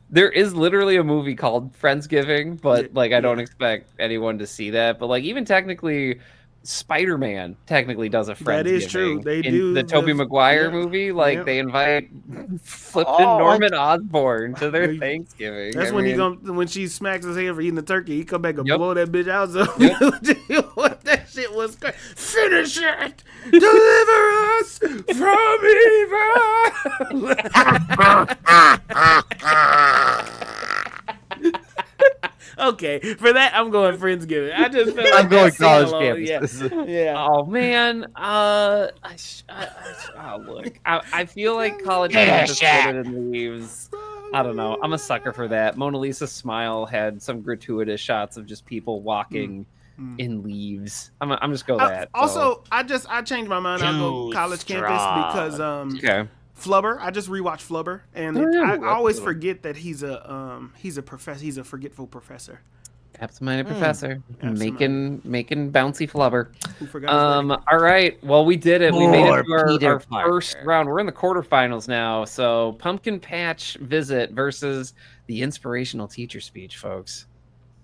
There is literally a movie called Friendsgiving, but like I don't
Yeah.
expect anyone to see that. But like even technically, Spider-Man technically does a Friendsgiving.
That is true. They
in
do
the Tobey
the-
Maguire
yeah.
movie. Like
Yeah.
they invite flipping
Oh,
Norman Osborn to their
They-
Thanksgiving.
That's
I
when
mean,
when she smacks his hand for eating the turkey, he come back and
Yep.
blow that bitch out. So
Yep.
what that shit was great. Finish it. Deliver us from evil. Okay, for that I'm going Friendsgiving. I just felt like
I'm going
that
college
sing-along,
campus.
Yeah.
Oh man, look, I feel like college campus Coated in Leaves. I don't know. I'm a sucker for that. Mona Lisa's Smile had some gratuitous shots of just people walking in leaves. I'm just go that.
Also, I changed my mind. I'll go college campus because
okay.
Flubber. I just rewatched Flubber, and I always forget that he's a professor. He's a forgetful professor.
Absent-minded professor
Absent-minded.
making bouncy flubber.
Who forgot his name?
All right. Well, we did it. We made it to
Peter
our first round. We're in the quarterfinals now. So Pumpkin Patch Visit versus the inspirational teacher speech, folks.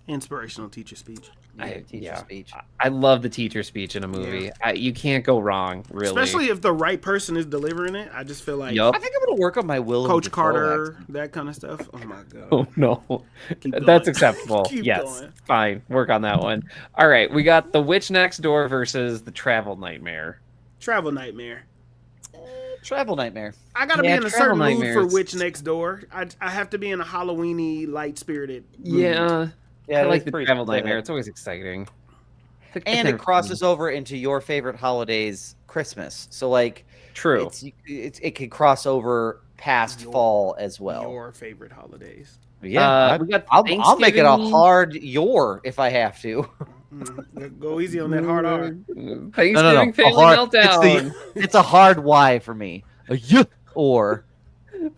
Inspirational teacher speech.
Speech.
I love the teacher speech in a movie. You can't go wrong, really.
Especially if the right person is delivering it. I just feel like
Yup.
I think I'm gonna work on my Will.
Coach Carter, that kind of stuff. Oh my god.
Oh no,
Keep
that's
going.
acceptable.
Keep
Yes,
going.
fine. Work on that one. All right, we got The Witch Next Door versus The Travel Nightmare.
Travel Nightmare.
Travel Nightmare.
I gotta be
Yeah,
in a
Travel
certain mood for
Nightmares.
Witch Next Door. I have to be in a Halloweeny, light spirited.
Yeah,
Yeah,
I like
that's
The
pretty
Travel
specific.
Nightmare. It's always exciting.
And it crosses over into your favorite holidays, Christmas. So like,
True.
it could cross over past fall as well.
Your favorite holidays.
Yeah,
we got
I'll make it a
Thanksgiving.
hard if I have to.
Go easy on that hard R.
Thanksgiving
No.
Family Meltdown.
It's a hard Y for me. A y or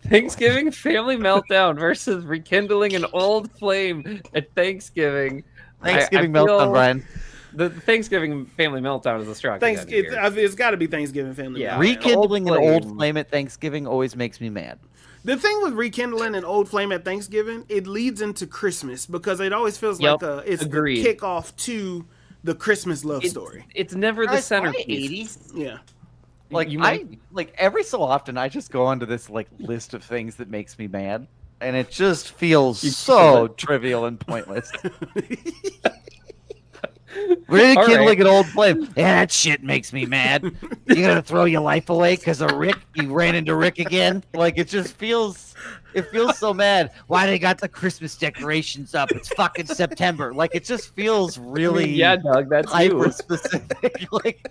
Thanksgiving Family Meltdown versus rekindling an old flame at Thanksgiving.
Thanksgiving
I feel
meltdown, Brian.
The Thanksgiving Family Meltdown is a strong contender here.
It's got to be Thanksgiving family.
Yeah.
Meltdown.
Rekindling an
Old
old
flame.
flame at Thanksgiving always makes me mad.
The thing with rekindling an old flame at Thanksgiving, it leads into Christmas because it always feels
Yep,
like it's
agreed.
the kickoff to the Christmas love story.
It's never the
Guys,
centerpiece.
Yeah.
Like
You
I
might-
like every so often I just go onto this like list of things that makes me mad, and it just feels
You
so
feel it.
trivial and pointless. Rekindling
right.
an old flame. Yeah, that shit makes me mad. You gonna throw your life away because of Rick? You ran into Rick again? Like it just feels. It feels so mad. Why they got the Christmas decorations up? It's fucking September. Like it just feels really
yeah, Doug, that's
hyper
you.
specific. Like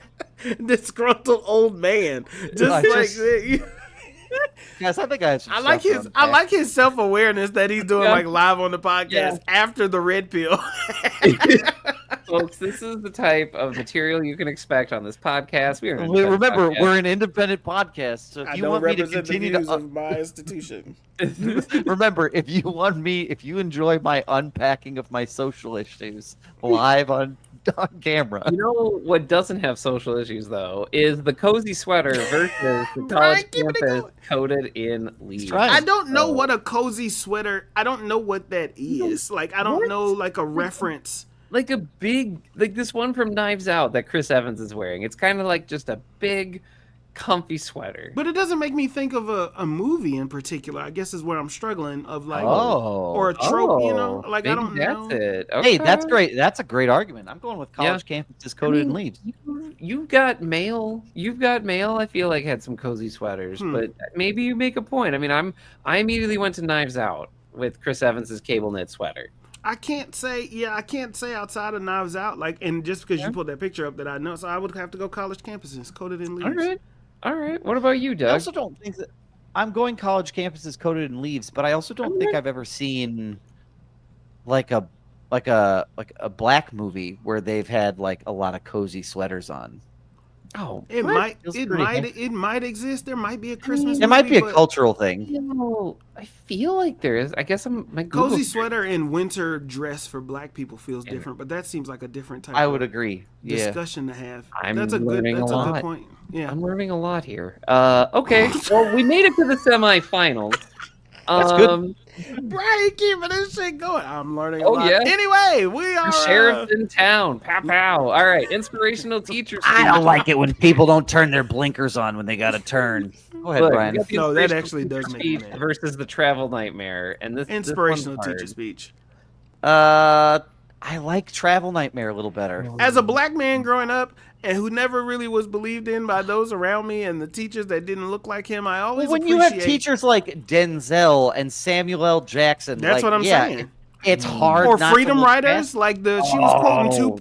Disgruntled old man. Just
I
like
just- guys, I think I have some
I like
stuff
his
to
I
unpack.
like his self awareness that he's doing
Yeah.
like live on the podcast
Yeah.
after the red pill.
Folks, this is the type of material you can expect on this podcast. We are an
We-
independent
Remember,
podcast.
we're an independent podcast, so if
I
you
don't
want me to
represent the
continue
views
to
of my institution.
remember, if you enjoy my unpacking of my social issues live on camera,
You know what doesn't have social issues though is the cozy sweater versus the
Brian,
college
keep it
campus
going.
coated in leaves.
try it.
I don't know what a cozy sweater. I don't know what that is. Like I don't
What?
know like a reference.
Like a big, like this one from Knives Out that Chris Evans is wearing. It's kind of like just a big, comfy sweater.
But it doesn't make me think of a movie in particular. I guess is where I'm struggling of like
Oh.
or a trope, you know? Like I
maybe
don't
that's
know.
it.
Hey, that's
Okay.
great. That's a great argument. I'm going with college campuses coated in leaves.
You've got mail. You've got mail. I feel like had some cozy sweaters, but maybe you make a point. I mean, I immediately went to Knives Out with Chris Evans's cable knit sweater.
I can't say outside of Knives Out, like, and just because you pulled that picture up that I know, so I would have to go college campuses coated in leaves.
All right. What about you,
I
Doug?
also don't think that I'm going college campuses coated in leaves, but I also don't think I've ever seen like a black movie where they've had like a lot of cozy sweaters on.
Oh,
It
what?
it might exist. There might be a Christmas.
It might be
movie,
a
but
cultural thing.
You know, I feel like there is. I guess my Google
cozy sweater and winter dress for black people feels different, but that seems like a different type.
I
of
would agree. Yeah.
discussion to have.
I'm
That's a
learning a
good
lot.
point. Yeah.
I'm learning a lot here. Okay. Well, we made it to the semifinals.
That's good.
Brian keeping this shit going. I'm learning a
Oh,
lot.
yeah.
Anyway, we are
Sheriff's in town. Pow pow. All right. Inspirational teacher.
I don't like it when people don't turn their blinkers on when they got to turn. Go ahead,
Look,
Brian.
we got the
No, that
inspirational
actually does
teacher
make me
speech
mad.
versus the travel nightmare, and this
inspirational
this one's
teacher
hard.
speech.
I like Travel Nightmare a little better.
As a black man growing up and who never really was believed in by those around me and the teachers that didn't look like him, I always
When you have teachers like Denzel and Samuel L. Jackson,
That's what I'm saying.
It's hard.
Or
not
Freedom
to look
Riders,
past.
like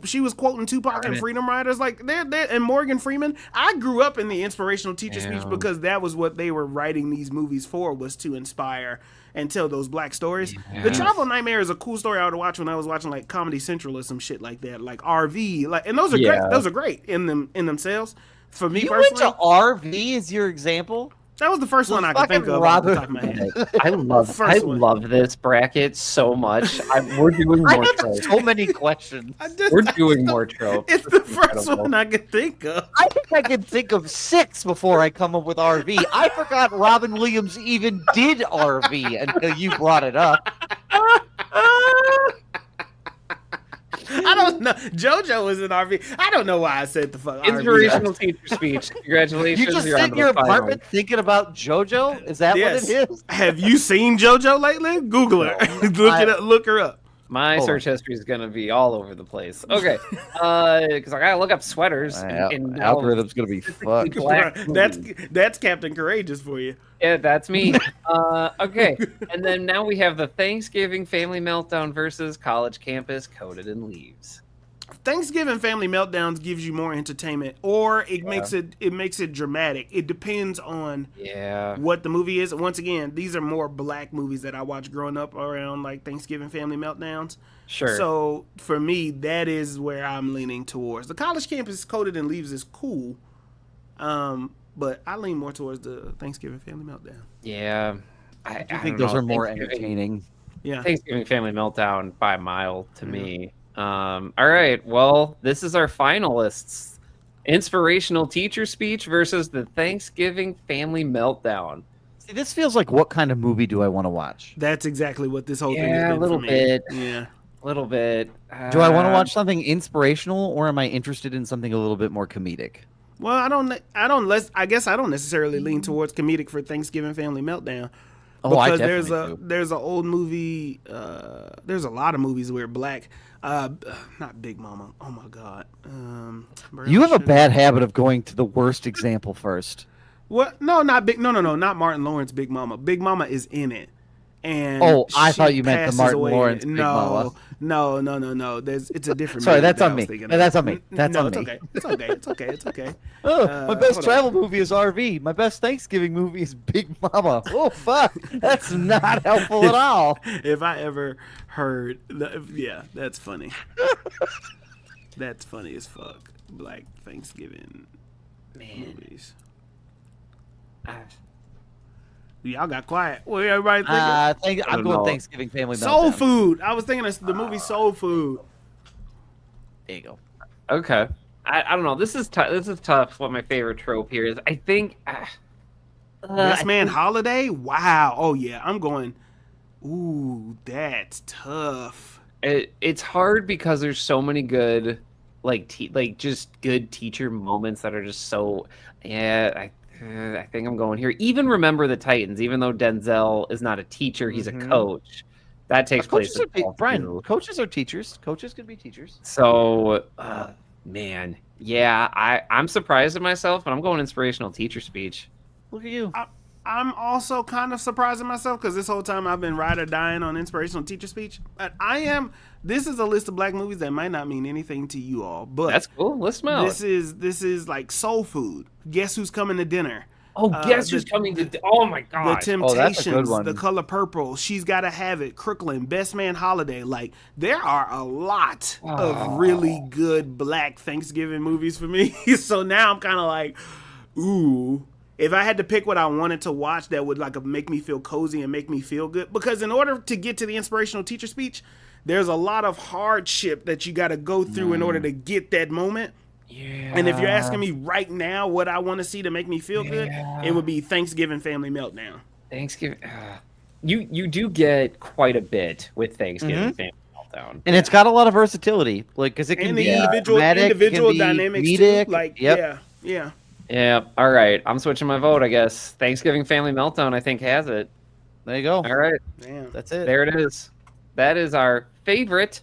she was quoting Tupac and Freedom Riders, like they're and Morgan Freeman. I grew up in the inspirational teacher speech because that was what they were writing these movies for, was to inspire and tell those black stories. The Travel Nightmare is a cool story I would watch when I was watching like Comedy Central or some shit like that, like RV, like, and those are great. Those are great in themselves. For me
You
personally,
went to RV as your example.
that was the first one I could think of off the top of my head.
I love this bracket so much. We're doing
I
more
have
tropes.
so many questions.
We're doing more tropes.
It's the first one I could think of.
I think I can think of 6 before I come up with RV. I forgot Robin Williams even did RV until you brought it up.
I don't know. JoJo was in RV. I don't know why I said the fuck
Inspirational
RV.
teacher speech. Congratulations.
You just
you're
sit
on
in
to
your
the final.
apartment thinking about JoJo? Is that
Yes.
what it is?
Have you seen JoJo lately? Google her. Look her up.
My
Hold
search history is going to be all over the place. Okay. Because I got to look up sweaters. And
algorithm's gonna be fucked.
black
That's
movies.
that's Captain Courageous for you.
Yeah, that's me. Okay. And then now we have the Thanksgiving Family Meltdown versus College Campus Coated in Leaves.
Thanksgiving Family Meltdowns gives you more entertainment, or it makes it dramatic. It depends on what the movie is. Once again, these are more black movies that I watched growing up around like Thanksgiving Family Meltdowns.
Sure.
So for me, that is where I'm leaning towards. The College Campus Coated in Leaves is cool, but I lean more towards the Thanksgiving Family Meltdown.
Yeah.
I think those are more entertaining.
Yeah.
Thanksgiving Family Meltdown by a mile to me. All right. Well, this is our finalists. Inspirational teacher speech versus the Thanksgiving Family Meltdown.
See, this feels like what kind of movie do I want to watch?
That's exactly what this whole thing
Yeah,
has been
a little
for me.
bit.
Yeah.
A little bit.
Do I want to watch something inspirational, or am I interested in something a little bit more comedic?
Well, I guess I don't necessarily lean towards comedic for Thanksgiving Family Meltdown.
Oh, I
Because
definitely do.
there's an old movie, there's a lot of movies where black, not Big Mama. Oh my God.
You have a bad habit of going to the worst example first.
What? No, not Big. No, not Martin Lawrence. Big Mama. Big Mama is in it. And
I
she
thought you meant the
passes
Martin
away.
Lawrence Big
No,
Mama.
no. It's a different.
Sorry,
movie
that's
that
on
I was
me.
thinking
No,
of.
that's on me. That's
no,
on
it's
me.
okay. It's okay. It's okay. It's okay.
Oh, my best
hold
travel movie is RV. My best Thanksgiving movie is Big Mama. Oh, fuck. That's not helpful at all.
If I ever heard, yeah, that's funny. That's funny as fuck. Black Thanksgiving movies. Y'all got quiet. What everybody thinking?
I'm going Thanksgiving Family
Soul
Meltdown.
Food. I was thinking of the movie Soul Food.
There you go.
Okay. I don't know. This is tough. This is tough. What my favorite trope here is. I think.
Best Man Holiday. Wow. Oh yeah. I'm going. Ooh, that's tough.
It's hard because there's so many good, just good teacher moments that are just so. Yeah, I think I'm going here. Even Remember the Titans, even though Denzel is not a teacher, he's a coach. That takes place.
Brian, coaches are teachers. Coaches could be teachers.
So, man, yeah, I'm surprised at myself, but I'm going inspirational teacher speech.
Look at you.
I'm also kind of surprising myself because this whole time I've been ride or dying on inspirational teacher speech. But this is a list of black movies that might not mean anything to you all, but
That's cool. List them out.
this is like Soul Food. Guess Who's Coming to Dinner?
Oh, guess who's coming to? Oh my
The
god!
that's a good
Temptations,
one.
The Color Purple, She's Gotta Have It, Crooklyn, Best Man Holiday. Like there are a lot of really good black Thanksgiving movies for me. So now I'm kind of like, ooh. If I had to pick what I wanted to watch that would make me feel cozy and make me feel good, because in order to get to the inspirational teacher speech, there's a lot of hardship that you got to go through in order to get that moment.
Yeah.
And if you're asking me right now what I want to see to make me feel good, it would be Thanksgiving Family Meltdown.
Thanksgiving, you do get quite a bit with Thanksgiving Family Meltdown,
And it's got a lot of versatility, because it can
And
be
the individual
dramatic,
dynamics
comedic.
too. Like
Yep.
yeah.
Yeah. All right. I'm switching my vote. I guess Thanksgiving Family Meltdown. I think has it.
There you go.
All right.
Damn.
That's it.
There it is. That is our favorite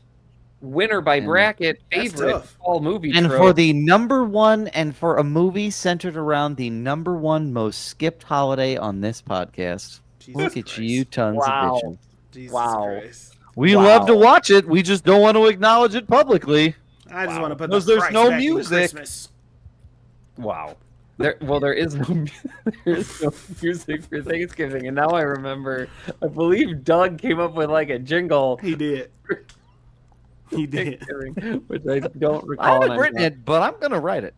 winner by bracket,
That's
favorite
tough.
fall movie
And
trope.
for the number one, and for a movie centered around the number one most skipped holiday on this podcast.
Jesus
Look at
Christ.
you, tons
Wow.
of bitches.
Jesus
Wow.
Christ.
We
Wow.
love to watch it. We just don't want to acknowledge it publicly.
I just
Wow.
want to put
Because
the
there's
Christ
no
back in
music.
Christmas.
Wow. There is no music for Thanksgiving, and now I remember. I believe Doug came up with like a jingle.
He did. He did.
Thanksgiving, which I don't
I
recall.
haven't
and I'm
written
not-
it, but I'm gonna write it.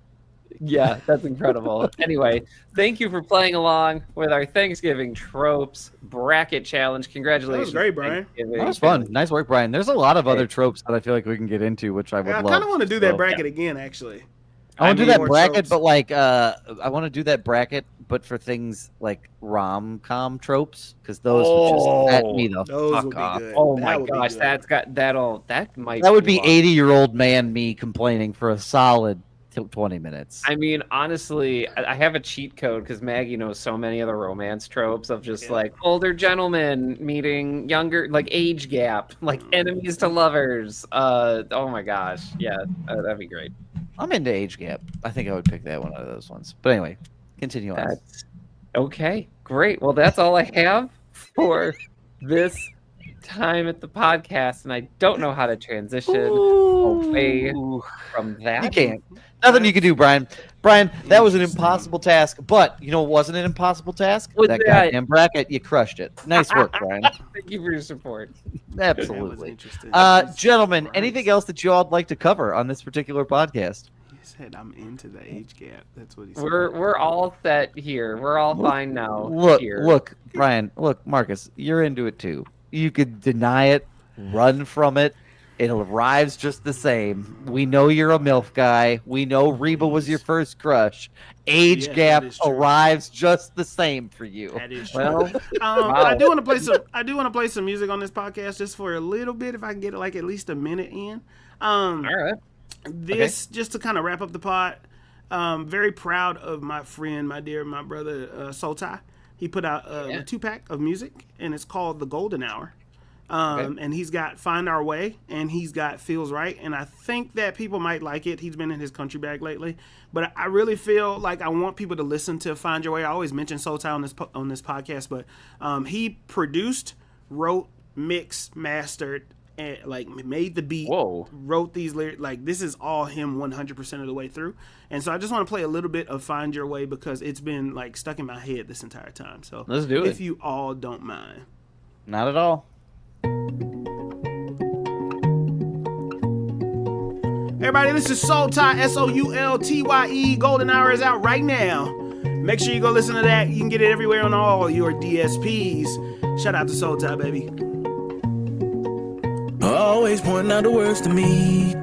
Yeah, that's incredible. Anyway, thank you for playing along with our Thanksgiving tropes bracket challenge. Congratulations.
That was great, Brian.
Thanksgiving.
That was fun. Nice work, Brian. There's a lot of other tropes that I feel like we can get into, which I would
I
love.
kind of want to do that
So-
bracket again, actually.
I want to do
mean,
that
more
bracket,
tropes.
but like I want to do that bracket, but for things like rom-com tropes, because those would just set me the
Those
fuck
would be
off.
good.
Oh
That
my
would be
gosh,
good.
that might.
That would be
long.
80-year-old man me complaining for a solid 20 minutes.
I mean, honestly, I have a cheat code because Maggie knows so many of the romance tropes of just
Yeah.
like older gentlemen meeting younger, like age gap, like enemies to lovers. Oh my gosh, yeah, that'd be great.
I'm into age gap. I think I would pick that one out of those ones. But anyway, continue on.
That's okay. Great. Well, that's all I have for this time at the podcast, and I don't know how to transition away from that.
You can't. Nothing you can do, Brian. Brian, that was an impossible task. But you know what wasn't an impossible task?
What's
That
that?
goddamn bracket. You crushed it. Nice work, Brian.
Thank you for your support.
That was
Absolutely.
interesting.
Gentlemen,
Christ.
anything else that you all would like to cover on this particular podcast?
He said, "I'm into the age gap." That's what he said.
We're all set here. We're all fine now.
Look,
here.
look, Brian, look, Marcus, you're into it too. You could deny it, run from it. It arrives just the same. We know you're a MILF guy. We know Reba was your first crush. Age
Yeah,
gap
that is true.
arrives just the same for you.
That is true.
Well,
I do want to play some. I do want to play some music on this podcast just for a little bit, if I can get like at least a minute in.
all right.
This just to kind of wrap up the pod. Very proud of my friend, my brother Soul Tie. He put out a 2-pack of music, and it's called The Golden Hour. And he's got Find Our Way, and he's got Feels Right, and I think that people might like it. He's been in his country bag lately, but I really feel like I want people to listen to Find Your Way. I always mention Soul Tie on this podcast, but he produced, wrote, mixed, mastered, and like made the beat.
Whoa.
Wrote these lyrics. Like this is all him 100% of the way through. And so I just want to play a little bit of Find Your Way because it's been like stuck in my head this entire time. So
Let's do it.
if you all don't mind.
Not at all.
Everybody, this is Soul Tie, SOULTYE. Golden Hour is out right now. Make sure you go listen to that. You can get it everywhere on all your DSPs. Shout out to Soul Tie, baby.
Always pointing out the worst to me.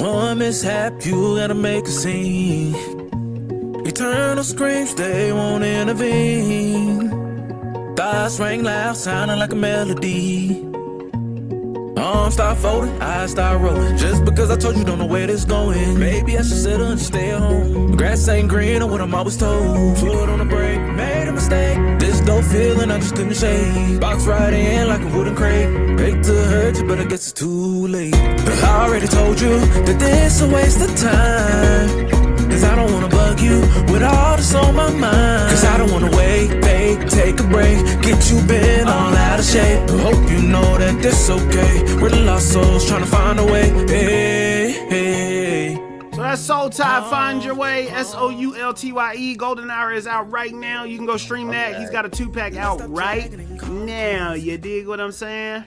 One mishap, you gotta make a scene. Eternal screams, they won't intervene. Thoughts ring loud, sounding like a melody. Arms start folding, eyes start rolling. Just because I told you don't know where this going. Maybe I should settle and stay at home. The grass ain't green or what I'm always told. Foot on the brake, made a mistake. This dope feeling I just couldn't shake. Box right in like a wooden crate. Hate to hurt you, but I guess it's too late. I already told you that this a waste of time. Cause I don't wanna bug you with all this on my mind. Cause I don't wanna wait, bake, take a break. Get you bent all out of shape. Hope you know that this okay. We're the lost souls trying to find a way. Hey, hey.
So that's Soul Tie, Find Your Way, SOULTYE. Golden Hour is out right now. You can go stream that. He's got a 2-pack out right now. You dig what I'm saying?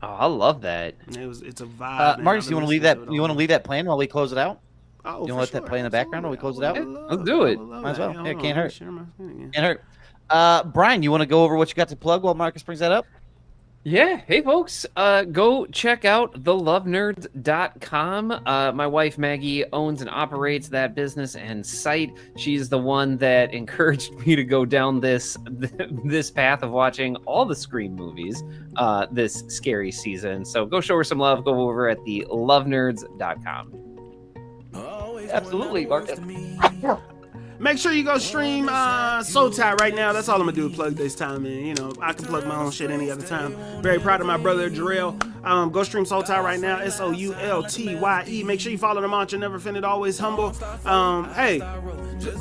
Oh, I love that.
It's a vibe. man.
Marcus,
I've
you
been
want to leave
listening
that?
to it
You want to
all
leave that playing while we close it out?
Oh,
You
for
wanna let that play in the background while we close it out?
Let's do it.
Might as well. Yeah, can't hurt. Can't hurt. Brian, you want to go over what you got to plug while Marcus brings that up?
Yeah. Hey, folks. Go check out thelovenerds.com. My wife, Maggie, owns and operates that business and site. She's the one that encouraged me to go down this path of watching all the Scream movies this scary season. So go show her some love. Go over at thelovenerds.com.
Absolutely, Marcus.
Make sure you go stream Soul Tie right now. That's all I'm gonna do, plug this time. And you know, I can plug my own shit any other time. Very proud of my brother Jarrell. Go stream Soul Tie right now, SOULTYE. Make sure you follow the mantra, never offended, always humble. Hey,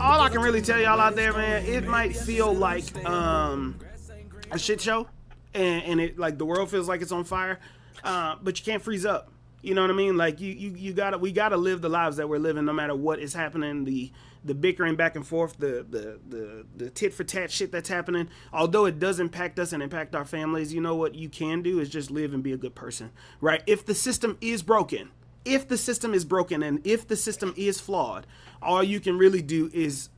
all I can really tell y'all out there, man, it might feel like a shit show, and it like the world feels like it's on fire, but you can't freeze up. You know what I mean? Like we gotta live the lives that we're living, no matter what is happening. The bickering back and forth, the tit for tat shit that's happening. Although it does impact us and impact our families, you know what you can do is just live and be a good person, right? If the system is broken, and if the system is flawed, all you can really do is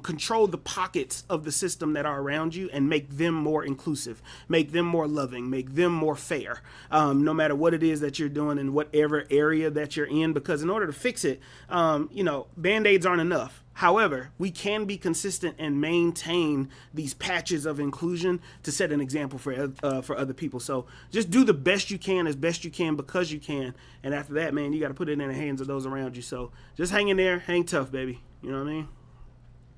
control the pockets of the system that are around you and make them more inclusive, make them more loving, make them more fair, no matter what it is that you're doing in whatever area that you're in, because in order to fix it, Band-Aids aren't enough. However, we can be consistent and maintain these patches of inclusion to set an example for other people. So just do the best you can as best you can because you can. And after that, man, you got to put it in the hands of those around you. So just hang in there, hang tough, baby. You know what I mean?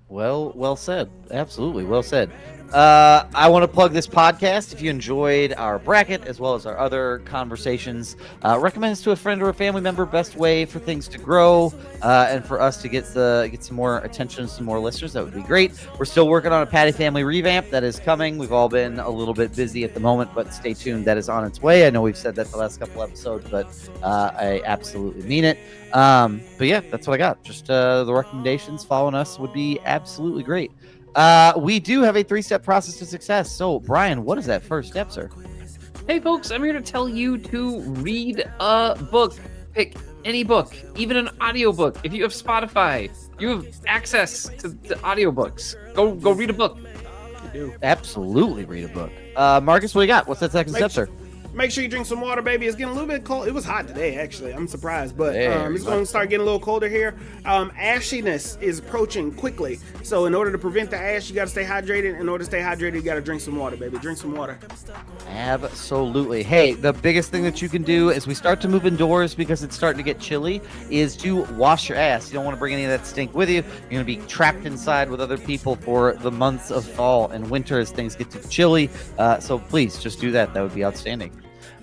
Well said. Absolutely, well said. I want to plug this podcast. If you enjoyed our bracket as well as our other conversations, recommend this to a friend or a family member. Best way for things to grow and for us to get some more attention, some more listeners. That would be great. We're still working on a Patty Family revamp that is coming. We've all been a little bit busy at the moment, but stay tuned. That is on its way. I know we've said that the last couple episodes, but I absolutely mean it. But yeah, that's what I got. Just the recommendations. Following us would be absolutely great. We do have a 3-step process to success. So, Brian, what is that first step, sir?
Hey, folks, I'm here to tell you to read a book. Pick any book, even an audiobook. If you have Spotify, you have access to audiobooks. Go read a book.
You do.
Absolutely read a book. Marcus, what do you got? What's that second step, sir?
Make sure you drink some water, baby. It's getting a little bit cold. It was hot today, actually. I'm surprised, but
There
it's going to start getting a little colder here. Ashiness is approaching quickly. So in order to prevent the ash, you got to stay hydrated. In order to stay hydrated, you got to drink some water, baby. Drink some water.
Absolutely. Hey, the biggest thing that you can do as we start to move indoors because it's starting to get chilly is to wash your ass. You don't want to bring any of that stink with you. You're going to be trapped inside with other people for the months of fall and winter as things get too chilly. So please just do that. That would be outstanding.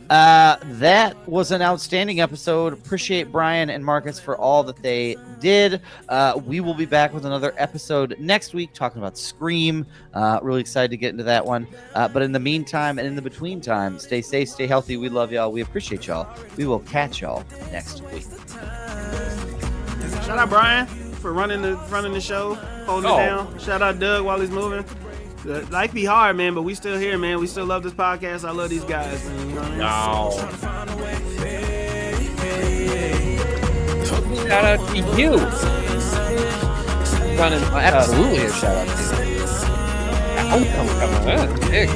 That was an outstanding episode. Appreciate Brian and Marcus for all that they did. We will be back with another episode next week talking about Scream. Really excited to get into that one. But in the meantime and in the between time, stay safe, stay healthy. We love y'all. We appreciate y'all. We will catch y'all next week.
Shout out Brian for running the show, holding it down. Shout out Doug while he's moving. Life be hard, man, but we still here, man. We still love this podcast. I love these guys, man. You know what I mean?
Shout out to you. Running,
Absolutely a shout out to you.
Come on. Big.